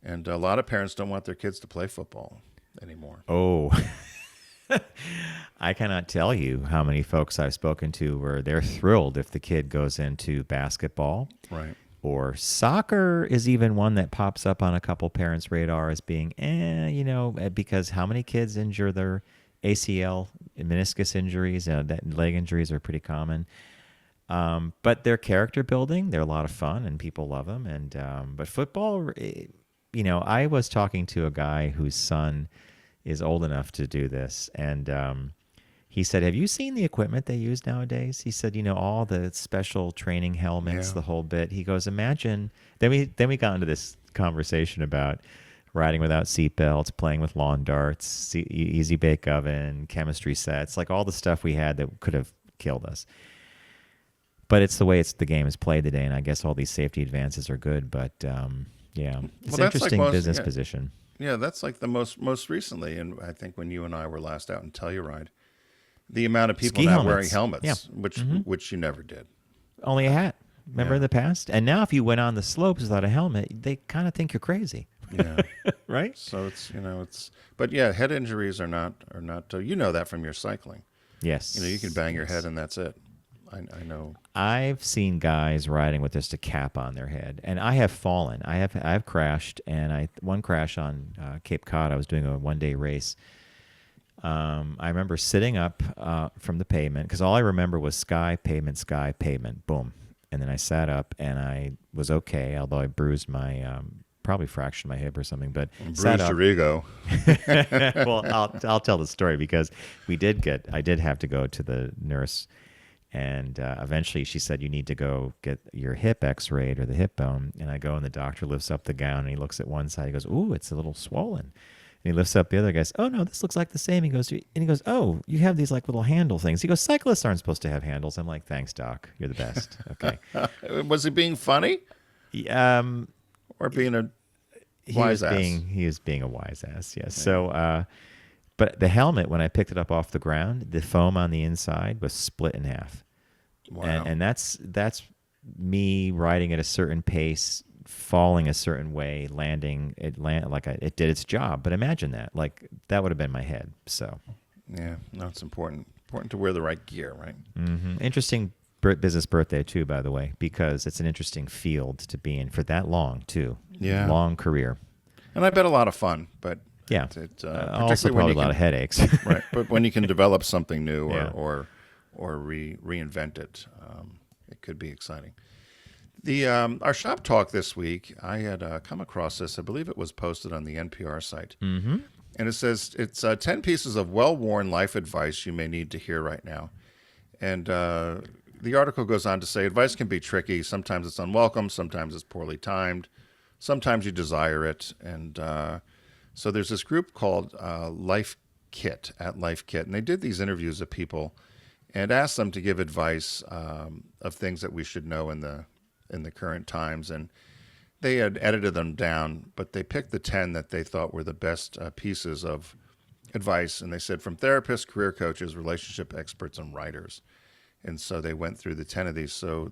and a lot of parents don't want their kids to play football anymore.
Oh, I cannot tell you how many folks I've spoken to where they're thrilled if the kid goes into basketball.
Right.
Or soccer is even one that pops up on a couple parents' radar as being, because how many kids injure their ACL, meniscus injuries, leg injuries are pretty common. But they're character building. They're a lot of fun and people love them. And but football, I was talking to a guy whose son is old enough to do this. And he said, have you seen the equipment they use nowadays? He said, all the special training helmets, the whole bit. He goes, imagine. Then we got into this conversation about riding without seatbelts, playing with lawn darts, easy bake oven, chemistry sets, like all the stuff we had that could have killed us. But it's the way the game is played today, and I guess all these safety advances are good. But it's an interesting business position.
Yeah, that's like the most recently, and I think when you and I were last out in Telluride, the amount of people now wearing helmets, which you never did.
Only a hat. Remember in the past? And now if you went on the slopes without a helmet, they kind of think you're crazy.
Yeah.
Right?
So but yeah, head injuries are not, you know that from your cycling.
Yes.
You can bang your head and that's it. I know.
I've seen guys riding with just a cap on their head, and I have fallen. I've crashed, and one crash on Cape Cod. I was doing a 1-day race. I remember sitting up from the pavement because all I remember was sky, pavement, boom. And then I sat up, and I was okay, although I bruised my, probably fractured my hip or something. But
bruised your ego.
Well, I'll tell the story because I did have to go to the nurse, and eventually she said, you need to go get your hip x-rayed or the hip bone. And I go, and the doctor lifts up the gown, and he looks at one side. He goes, ooh, it's a little swollen. And he lifts up the other guy's, oh, no, this looks like the same. He goes, oh, you have these like little handle things. He goes, cyclists aren't supposed to have handles. I'm like, thanks, doc. You're the best. Okay.
Was he being funny? Or being a wise ass?
He was being a wise ass, yes. Yeah. So, but the helmet, when I picked it up off the ground, the foam on the inside was split in half.
Wow.
And that's me riding at a certain pace, falling a certain way, landing. It did its job. But imagine that, that would have been my head. So,
yeah, no, it's important to wear the right gear, right?
Mm-hmm. Interesting business birthday too, by the way, because it's an interesting field to be in for that long too.
Yeah,
long career.
And I bet a lot of fun, but
yeah, also probably a lot of headaches.
Right, but when you can develop something new or reinvent it, it could be exciting. Our shop talk this week, I had come across this. I believe it was posted on the NPR site.
Mm-hmm.
And it says it's 10 pieces of well-worn life advice you may need to hear right now. And the article goes on to say advice can be tricky. Sometimes it's unwelcome. Sometimes it's poorly timed. Sometimes you desire it. And so there's this group called Life Kit, at Life Kit. And they did these interviews of people and asked them to give advice of things that we should know in the current times. And they had edited them down, but they picked the 10 that they thought were the best pieces of advice. And they said from therapists, career coaches, relationship experts, and writers. And so they went through the 10 of these. So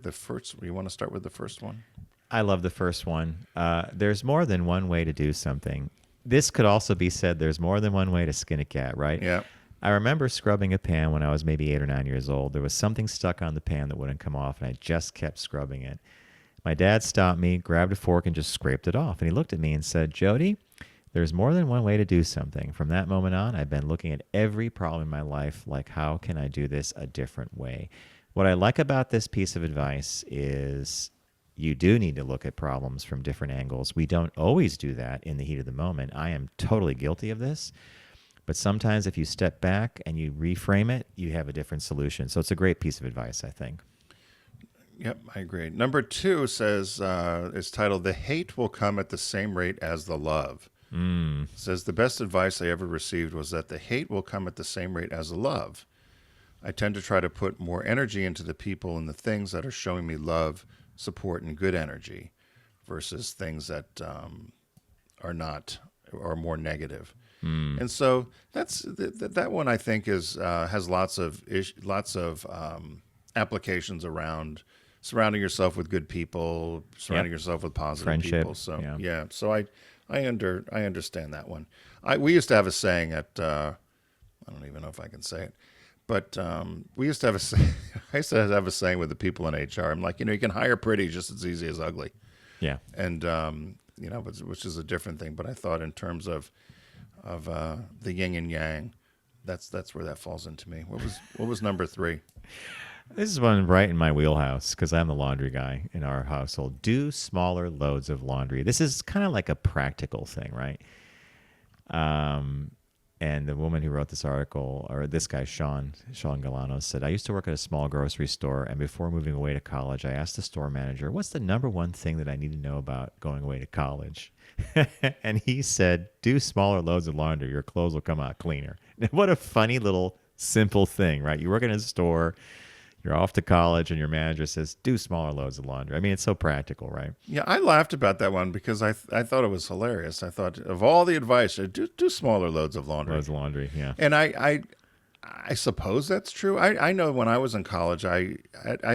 you want to start with the first one?
I love the first one. There's more than one way to do something. This could also be said, there's more than one way to skin a cat, right?
Yeah.
I remember scrubbing a pan when I was maybe 8 or 9 years old. There was something stuck on the pan that wouldn't come off, and I just kept scrubbing it. My dad stopped me, grabbed a fork, and just scraped it off. And he looked at me and said, Jody, there's more than one way to do something. From that moment on, I've been looking at every problem in my life like, how can I do this a different way? What I like about this piece of advice is you do need to look at problems from different angles. We don't always do that in the heat of the moment. I am totally guilty of this. But sometimes if you step back and you reframe it, you have a different solution. So it's a great piece of advice, I think.
Yep, I agree. Number 2 says, is titled, The Hate Will Come at the Same Rate as the Love. Says, the best advice I ever received was that the hate will come at the same rate as the love. I tend to try to put more energy into the people and the things that are showing me love, support, and good energy versus things that are more negative. And so that one I think has lots of applications around surrounding yourself with good people, surrounding yourself with positive
friendship
people. So so I understand that one. We used to have a saying at I don't even know if I can say it, but we used to have I used to have a saying with the people in HR. I'm like, you can hire pretty just as easy as ugly. Yeah, and which is a different thing. But I thought in terms of the yin and yang, that's where that falls into me. What was number 3?
This is one right in my wheelhouse because I'm the laundry guy in our household. Do smaller loads of laundry. This is kind of like a practical thing, right? And the woman who wrote this article, or this guy, Sean Galano, said, I used to work at a small grocery store, and before moving away to college, I asked the store manager, what's the number one thing that I need to know about going away to college? And he said, do smaller loads of laundry. Your clothes will come out cleaner. What a funny little simple thing, right? You work in a store, You're off to college, and your manager says, "Do smaller loads of laundry." I mean, it's so practical, right?
Yeah, I laughed about that one because I thought it was hilarious. I thought of all the advice, do smaller loads of laundry.
Loads of laundry, yeah.
And I suppose that's true. I know when I was in college, I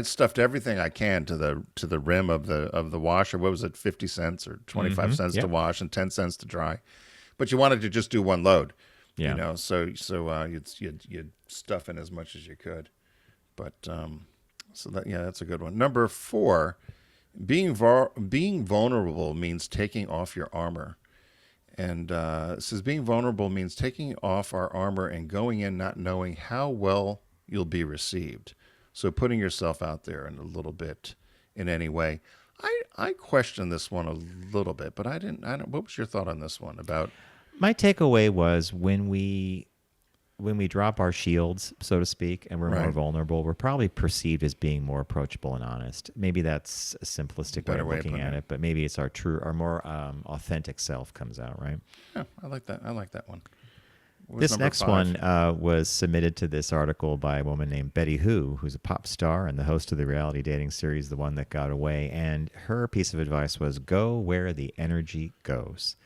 stuffed everything I can to the rim of the washer. What was it, 50 cents or 25 cents to wash and 10 cents to dry? But you wanted to just do one load,
Yeah.
So you'd stuff in as much as you could. But that's a good one. Number 4, being vulnerable means taking off your armor. And it says being vulnerable means taking off our armor and going in not knowing how well you'll be received. So putting yourself out there in a little bit in any way. I questioned this one a little bit, but I don't. What was your thought on this one about?
My takeaway was when we drop our shields, so to speak, and we're more vulnerable, we're probably perceived as being more approachable and honest. Maybe that's a simplistic way of looking at it, but maybe it's our more authentic self comes out, right?
Yeah, I like that. I like that one.
This next
5?
one was submitted to this article by a woman named Betty who's a pop star and the host of the reality dating series, The One That Got Away. And her piece of advice was, go where the energy goes.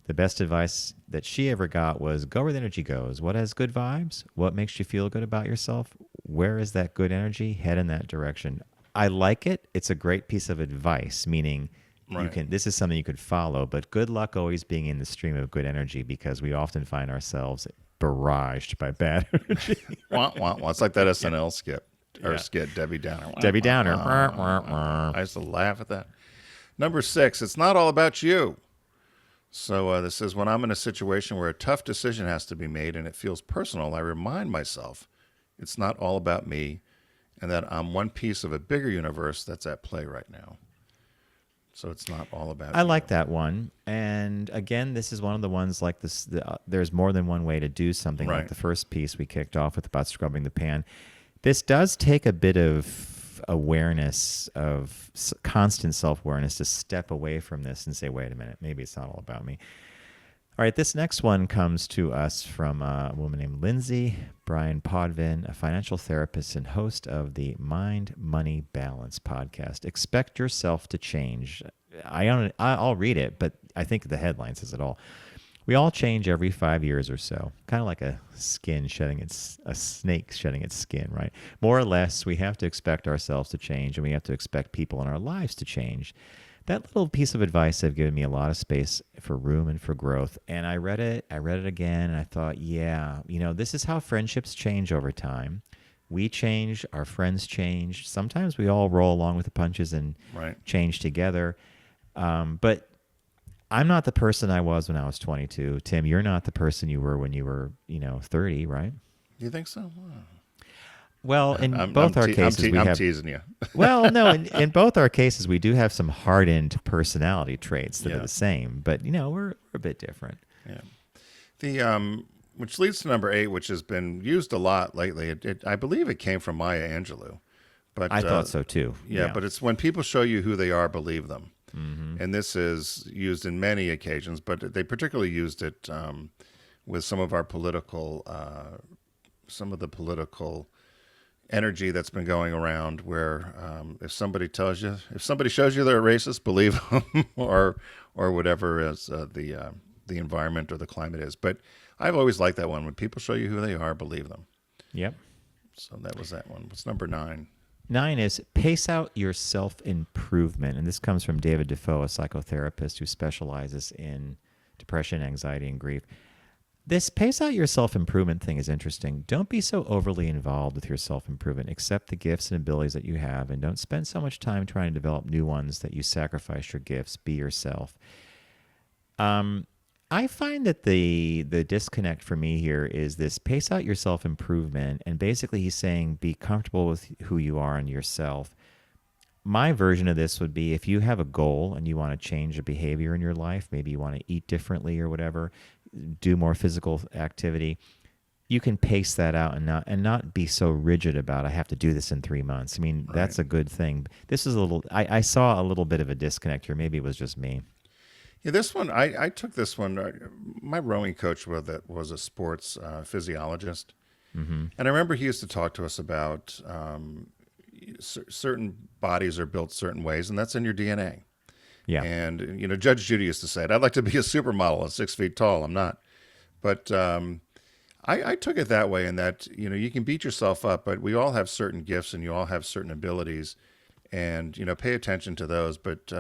The best advice that she ever got was, go where the energy goes. What has good vibes? What makes you feel good about yourself? Where is that good energy? Head in that direction. I like it. It's a great piece of advice, meaning this is something you could follow, but good luck always being in the stream of good energy because we often find ourselves barraged by bad energy.
Wah, wah, wah. It's like that SNL skit, Debbie Downer.
Debbie Downer.
I used to laugh at that. Number 6, it's not all about you. So this says, when I'm in a situation where a tough decision has to be made and it feels personal, I remind myself it's not all about me and that I'm one piece of a bigger universe that's at play right now. So it's not all about
I like that one. And again, this is one of the ones like this. There's more than one way to do something like the first piece we kicked off with about scrubbing the pan. This does take a bit of awareness, of constant self-awareness to step away from this and say, wait a minute, maybe it's not all about me. All right, this next one comes to us from a woman named Lindsay Brian Podvin, a financial therapist and host of the Mind Money Balance podcast. Expect yourself to change. I'll read it, but I think the headline says it all. We all change every 5 years or so, kind of like a snake shedding its skin, right? More or less, we have to expect ourselves to change, and we have to expect people in our lives to change. That little piece of advice have given me a lot of space for room and for growth. And I read it again, and I thought, this is how friendships change over time. We change, our friends change. Sometimes we all roll along with the punches and change together. But I'm not the person I was when I was 22. Tim, you're not the person you were when you were, 30, right?
Do you think so?
Well, in both our cases,
I'm teasing you.
Well, no, in both our cases, we do have some hardened personality traits that are the same, but we're a bit different.
Yeah. The which leads to number 8, which has been used a lot lately. I believe it came from Maya Angelou, but
I thought so too.
Yeah, but it's when people show you who they are, believe them.
Mm-hmm.
And this is used in many occasions, but they particularly used it with some of the political energy that's been going around where if somebody shows you they're a racist, believe them or whatever is the environment or the climate is. But I've always liked that one. When people show you who they are, believe them.
Yep.
So that was that one. What's number 9?
9 is pace out your self-improvement. And this comes from David Defoe, a psychotherapist who specializes in depression, anxiety, and grief. This pace out your self-improvement thing is interesting. Don't be so overly involved with your self-improvement. Accept the gifts and abilities that you have, and don't spend so much time trying to develop new ones that you sacrifice your gifts. Be yourself. I find that the disconnect for me here is this pace out your self-improvement, and basically he's saying be comfortable with who you are and yourself. My version of this would be if you have a goal and you want to change a behavior in your life, maybe you want to eat differently or whatever, do more physical activity, you can pace that out and not be so rigid about I have to do this in 3 months. I mean, that's a good thing. This is I saw a little bit of a disconnect here. Maybe it was just me.
Yeah, this one, I took this one. My rowing coach was a sports physiologist, And I remember he used to talk to us about certain bodies are built certain ways, and that's in your DNA.
Yeah.
And, Judge Judy used to say it. I'd like to be a supermodel at 6 feet tall. I'm not. But I took it that way in that, you can beat yourself up, but we all have certain gifts and you all have certain abilities. And, pay attention to those. But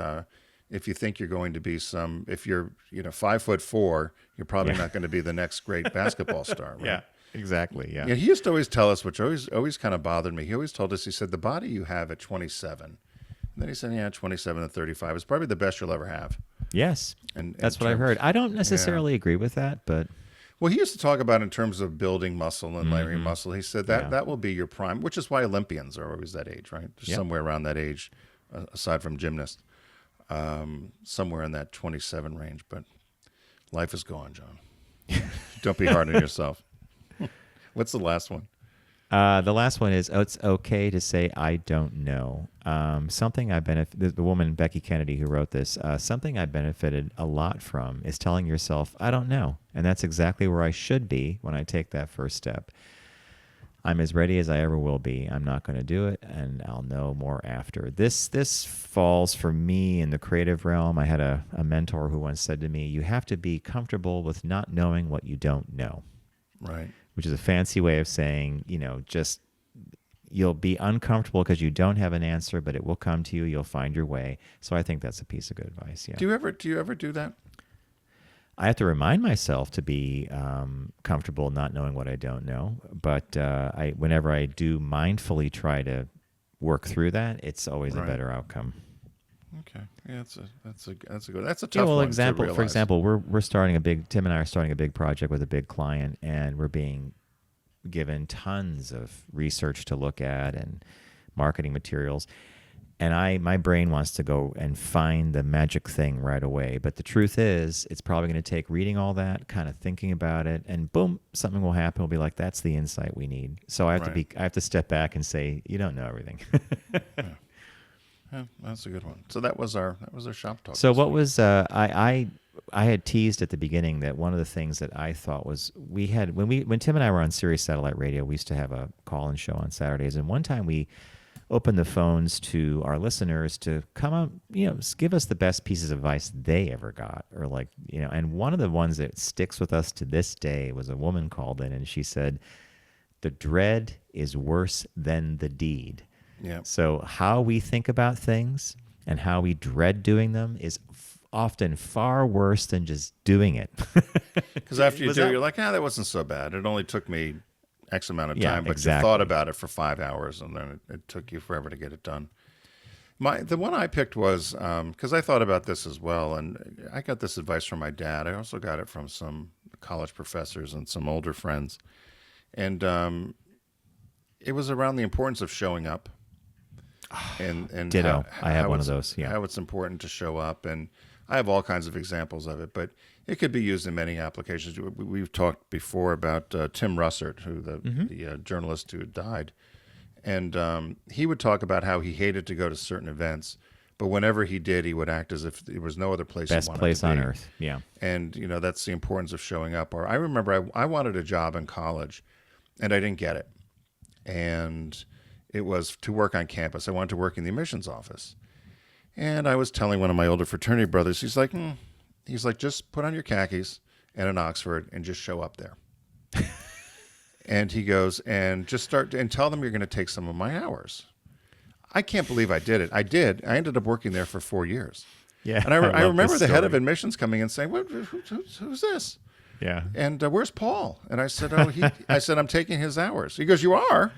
if you think you're going to be if you're, 5'4", you're probably not going to be the next great basketball star. Right?
Yeah, exactly. Yeah.
He used to always tell us, which always kind of bothered me. He always told us, he said, the body you have at 27, and then he said, 27 to 35 is probably the best you'll ever have.
Yes.
And
that's what I've heard. I don't necessarily agree with that, but.
Well, he used to talk about in terms of building muscle and layering muscle. He said that will be your prime, which is why Olympians are always that age, right? They're somewhere around that age, aside from gymnasts, somewhere in that 27 range. But life is gone, John. Don't be hard on yourself. What's the last one?
The last one is, it's okay to say, I don't know. Something I benefited, the woman, Becky Kennedy, who wrote this, something I benefited a lot from is telling yourself, I don't know. And that's exactly where I should be when I take that first step. I'm as ready as I ever will be. I'm not going to do it, and I'll know more after. This falls for me in the creative realm. I had a mentor who once said to me, you have to be comfortable with not knowing what you don't know.
Right.
Which is a fancy way of saying, just you'll be uncomfortable because you don't have an answer, but it will come to you. You'll find your way. So I think that's a piece of good advice. Yeah.
Do you ever do that?
I have to remind myself to be comfortable not knowing what I don't know. But whenever I do mindfully try to work through that, it's always a better outcome.
Okay, yeah, that's a tough one to realize.
For example, we're starting Tim and I are starting a big project with a big client, and we're being given tons of research to look at and marketing materials. And my brain wants to go and find the magic thing right away. But the truth is, it's probably going to take reading all that, kind of thinking about it, and boom, something will happen. We'll be like, that's the insight we need. So I have to step back and say, you don't know everything.
Yeah, that's a good one. So that was our shop talk.
So what was I had teased at the beginning that one of the things that I thought was we had when Tim and I were on Sirius Satellite Radio, we used to have a call-in show on Saturdays, and one time we opened the phones to our listeners to come up, give us the best pieces of advice they ever got, or and one of the ones that sticks with us to this day was a woman called in and she said, "The dread is worse than the deed."
Yeah.
So how we think about things and how we dread doing them is often far worse than just doing it.
Because after you do it, you're like, that wasn't so bad. It only took me X amount of time, but
exactly.
You thought about it for 5 hours, and then it took you forever to get it done. The one I picked was, because I thought about this as well, and I got this advice from my dad. I also got it from some college professors and some older friends. And it was around the importance of showing up. And
ditto. I have
how
one of those. Yeah.
How it's important to show up, and I have all kinds of examples of it, but it could be used in many applications. We've talked before about Tim Russert, who the journalist who died, and he would talk about how he hated to go to certain events, but whenever he did, he would act as if there was no other place.
Best
he wanted
place
to be.
on earth. Yeah.
And that's the importance of showing up. Or I remember I wanted a job in college, and I didn't get it, and it was to work on campus. I wanted to work in the admissions office. And I was telling one of my older fraternity brothers, he's like, just put on your khakis and an Oxford and just show up there. And he goes, and just start and tell them you're going to take some of my hours. I can't believe I did it. I did. I ended up working there for 4 years.
Yeah.
And I remember the head of admissions coming in saying, who's this?
Yeah.
And where's Paul? And I said, I said, I'm taking his hours. He goes, you are?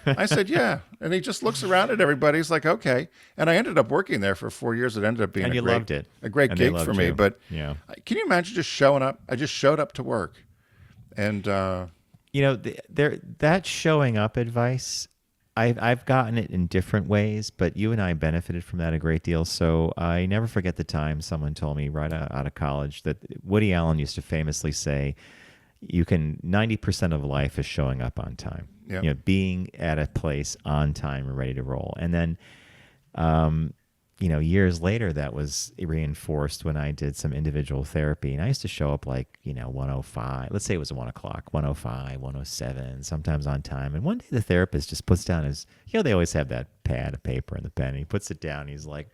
I said, yeah. And he just looks around at everybody. He's like, okay. And I ended up working there for 4 years. It ended up being
loved it.
A great gig for me.
You.
But
yeah.
Can you imagine just showing up? I just showed up to work. And,
that showing up advice, I've gotten it in different ways, but you and I benefited from that a great deal. So I never forget the time someone told me right out of college that Woody Allen used to famously say, 90% of life is showing up on time. Yep. Being at a place on time and ready to roll. And then years later, that was reinforced when I did some individual therapy. And I used to show up like, 1:05. Let's say it was 1 o'clock, 1:05, 1:07, sometimes on time. And one day the therapist just puts down his, they always have that pad of paper and the pen. And he puts it down. He's like,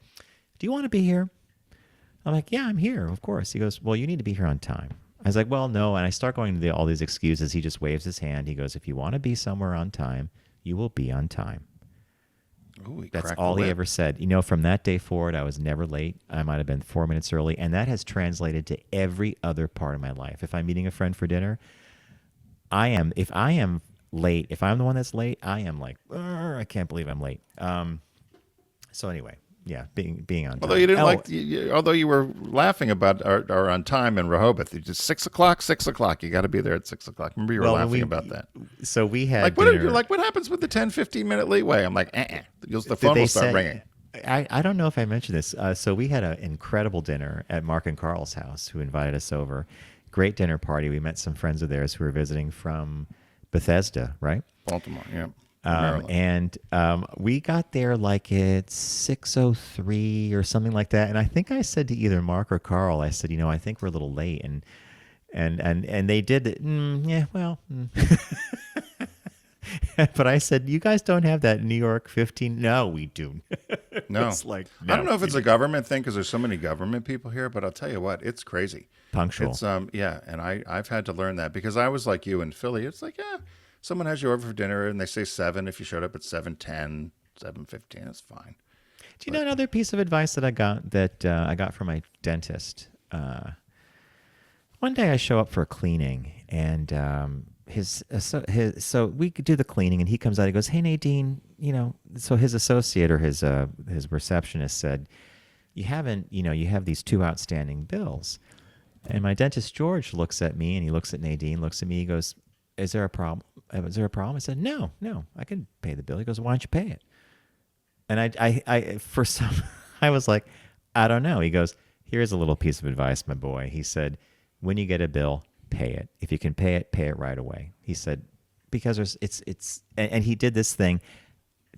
do you want to be here? I'm like, yeah, I'm here, of course. He goes, well, you need to be here on time. I was like, well, no. And I start going to all these excuses. He just waves his hand. He goes, if you want to be somewhere on time, you will be on time.
Ooh,
That's all he ever said. From that day forward, I was never late. I might have been 4 minutes early. And that has translated to every other part of my life. If I'm meeting a friend for dinner, if I am late, if I'm the one that's late, I am like, I can't believe I'm late. So anyway, yeah, being on time.
Although you didn't although you were laughing about our on time in Rehoboth, you just 6 o'clock. You got to be there at 6 o'clock. Remember you were laughing about that.
So we had
like,
dinner.
What happens with the 10-15 minute leeway? I'm like, the phone will start ringing.
I don't know if I mentioned this. So we had an incredible dinner at Mark and Carl's house, who invited us over. Great dinner party. We met some friends of theirs who were visiting from Bethesda, right?
Baltimore, yeah.
We got there like at 6:03 or something like that. And I think I said to either Mark or Carl, I said, I think we're a little late. And they did, yeah, well. But I said, you guys don't have that New York 15? No, we do.
No.
It's like,
I don't know if it's a government thing because there's so many government people here, but I'll tell you what, it's crazy.
Punctual.
It's, and I've had to learn that because I was like you in Philly. It's like, someone has you over for dinner and they say 7. If you showed up at 7:10, 7:15, that's fine.
Do you know another piece of advice that I got from my dentist? One day I show up for a cleaning and so we could do the cleaning and he comes out. He goes, "Hey Nadine, so his associate or his receptionist said, you have these 2 outstanding bills." And my dentist George looks at me and he looks at Nadine, looks at me. He goes, Is there a problem? I said, no, I can pay the bill. He goes, why don't you pay it? And I was like, I don't know. He goes, here's a little piece of advice, my boy. He said, when you get a bill, pay it. If you can pay it right away. He said, because and he did this thing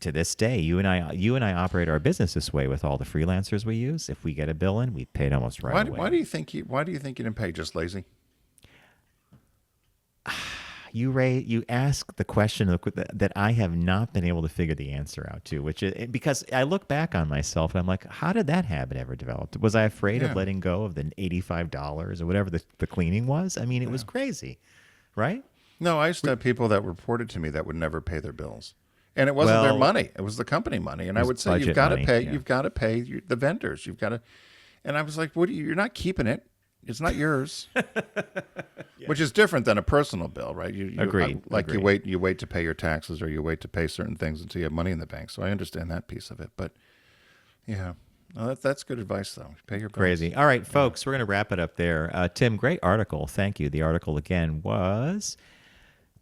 to this day. You and I operate our business this way with all the freelancers we use. If we get a bill in, we pay it almost right away.
Why do you think you didn't pay? Just lazy?
You ask the question that I have not been able to figure the answer out to, which is because I look back on myself and I'm like, how did that habit ever develop? Was I afraid of letting go of the $85 or whatever the cleaning was? I mean, it was crazy, right?
No, I used to have people that reported to me that would never pay their bills. And it wasn't their money. It was the company money. And I would say, you've got to pay. Yeah. You've got to pay the vendors. You've got to. And I was like, you're not keeping it. It's not yours. Yeah. Which is different than a personal bill, right?
Agreed.
Agreed. You wait to pay your taxes or you wait to pay certain things until you have money in the bank. So I understand that piece of it. But yeah, no, that's good advice, though. Pay your bills.
Crazy. All right, folks, we're going to wrap it up there. Tim, great article. Thank you. The article, again,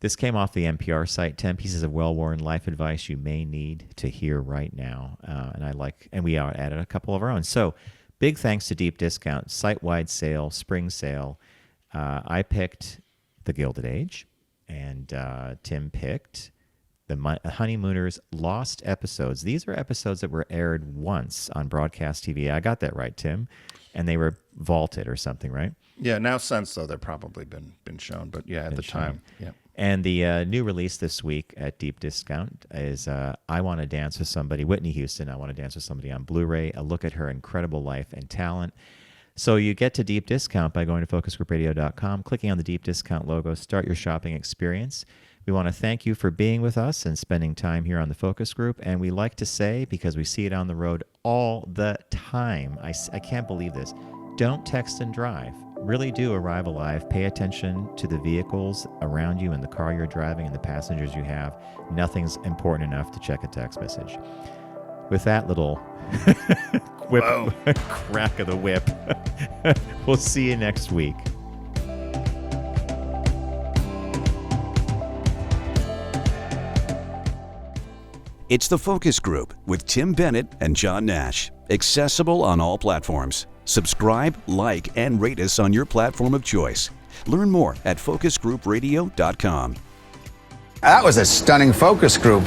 this came off the NPR site, 10 pieces of well-worn life advice you may need to hear right now. And we added a couple of our own. So big thanks to Deep Discount, site-wide sale, spring sale. I picked The Gilded Age, and Tim picked The Honeymooners Lost Episodes. These are episodes that were aired once on broadcast TV. I got that right, Tim. And they were vaulted or something, right?
Yeah, now since, though, they've probably been shown. But yeah, at the time, yeah.
And the new release this week at Deep Discount is I Want to Dance with Somebody, Whitney Houston, I Want to Dance with Somebody on Blu-ray, a look at her incredible life and talent. So you get to Deep Discount by going to focusgroupradio.com, clicking on the Deep Discount logo, start your shopping experience. We want to thank you for being with us and spending time here on the Focus Group. And we like to say, because we see it on the road all the time, I can't believe this, don't text and drive. Really do arrive alive. Pay attention to the vehicles around you and the car you're driving and the passengers you have. Nothing's important enough to check a text message. With that little whip, crack of the whip, we'll see you next week.
It's The Focus Group with Tim Bennett and John Nash. Accessible on all platforms. Subscribe, like, and rate us on your platform of choice. Learn more at focusgroupradio.com.
That was a stunning focus group.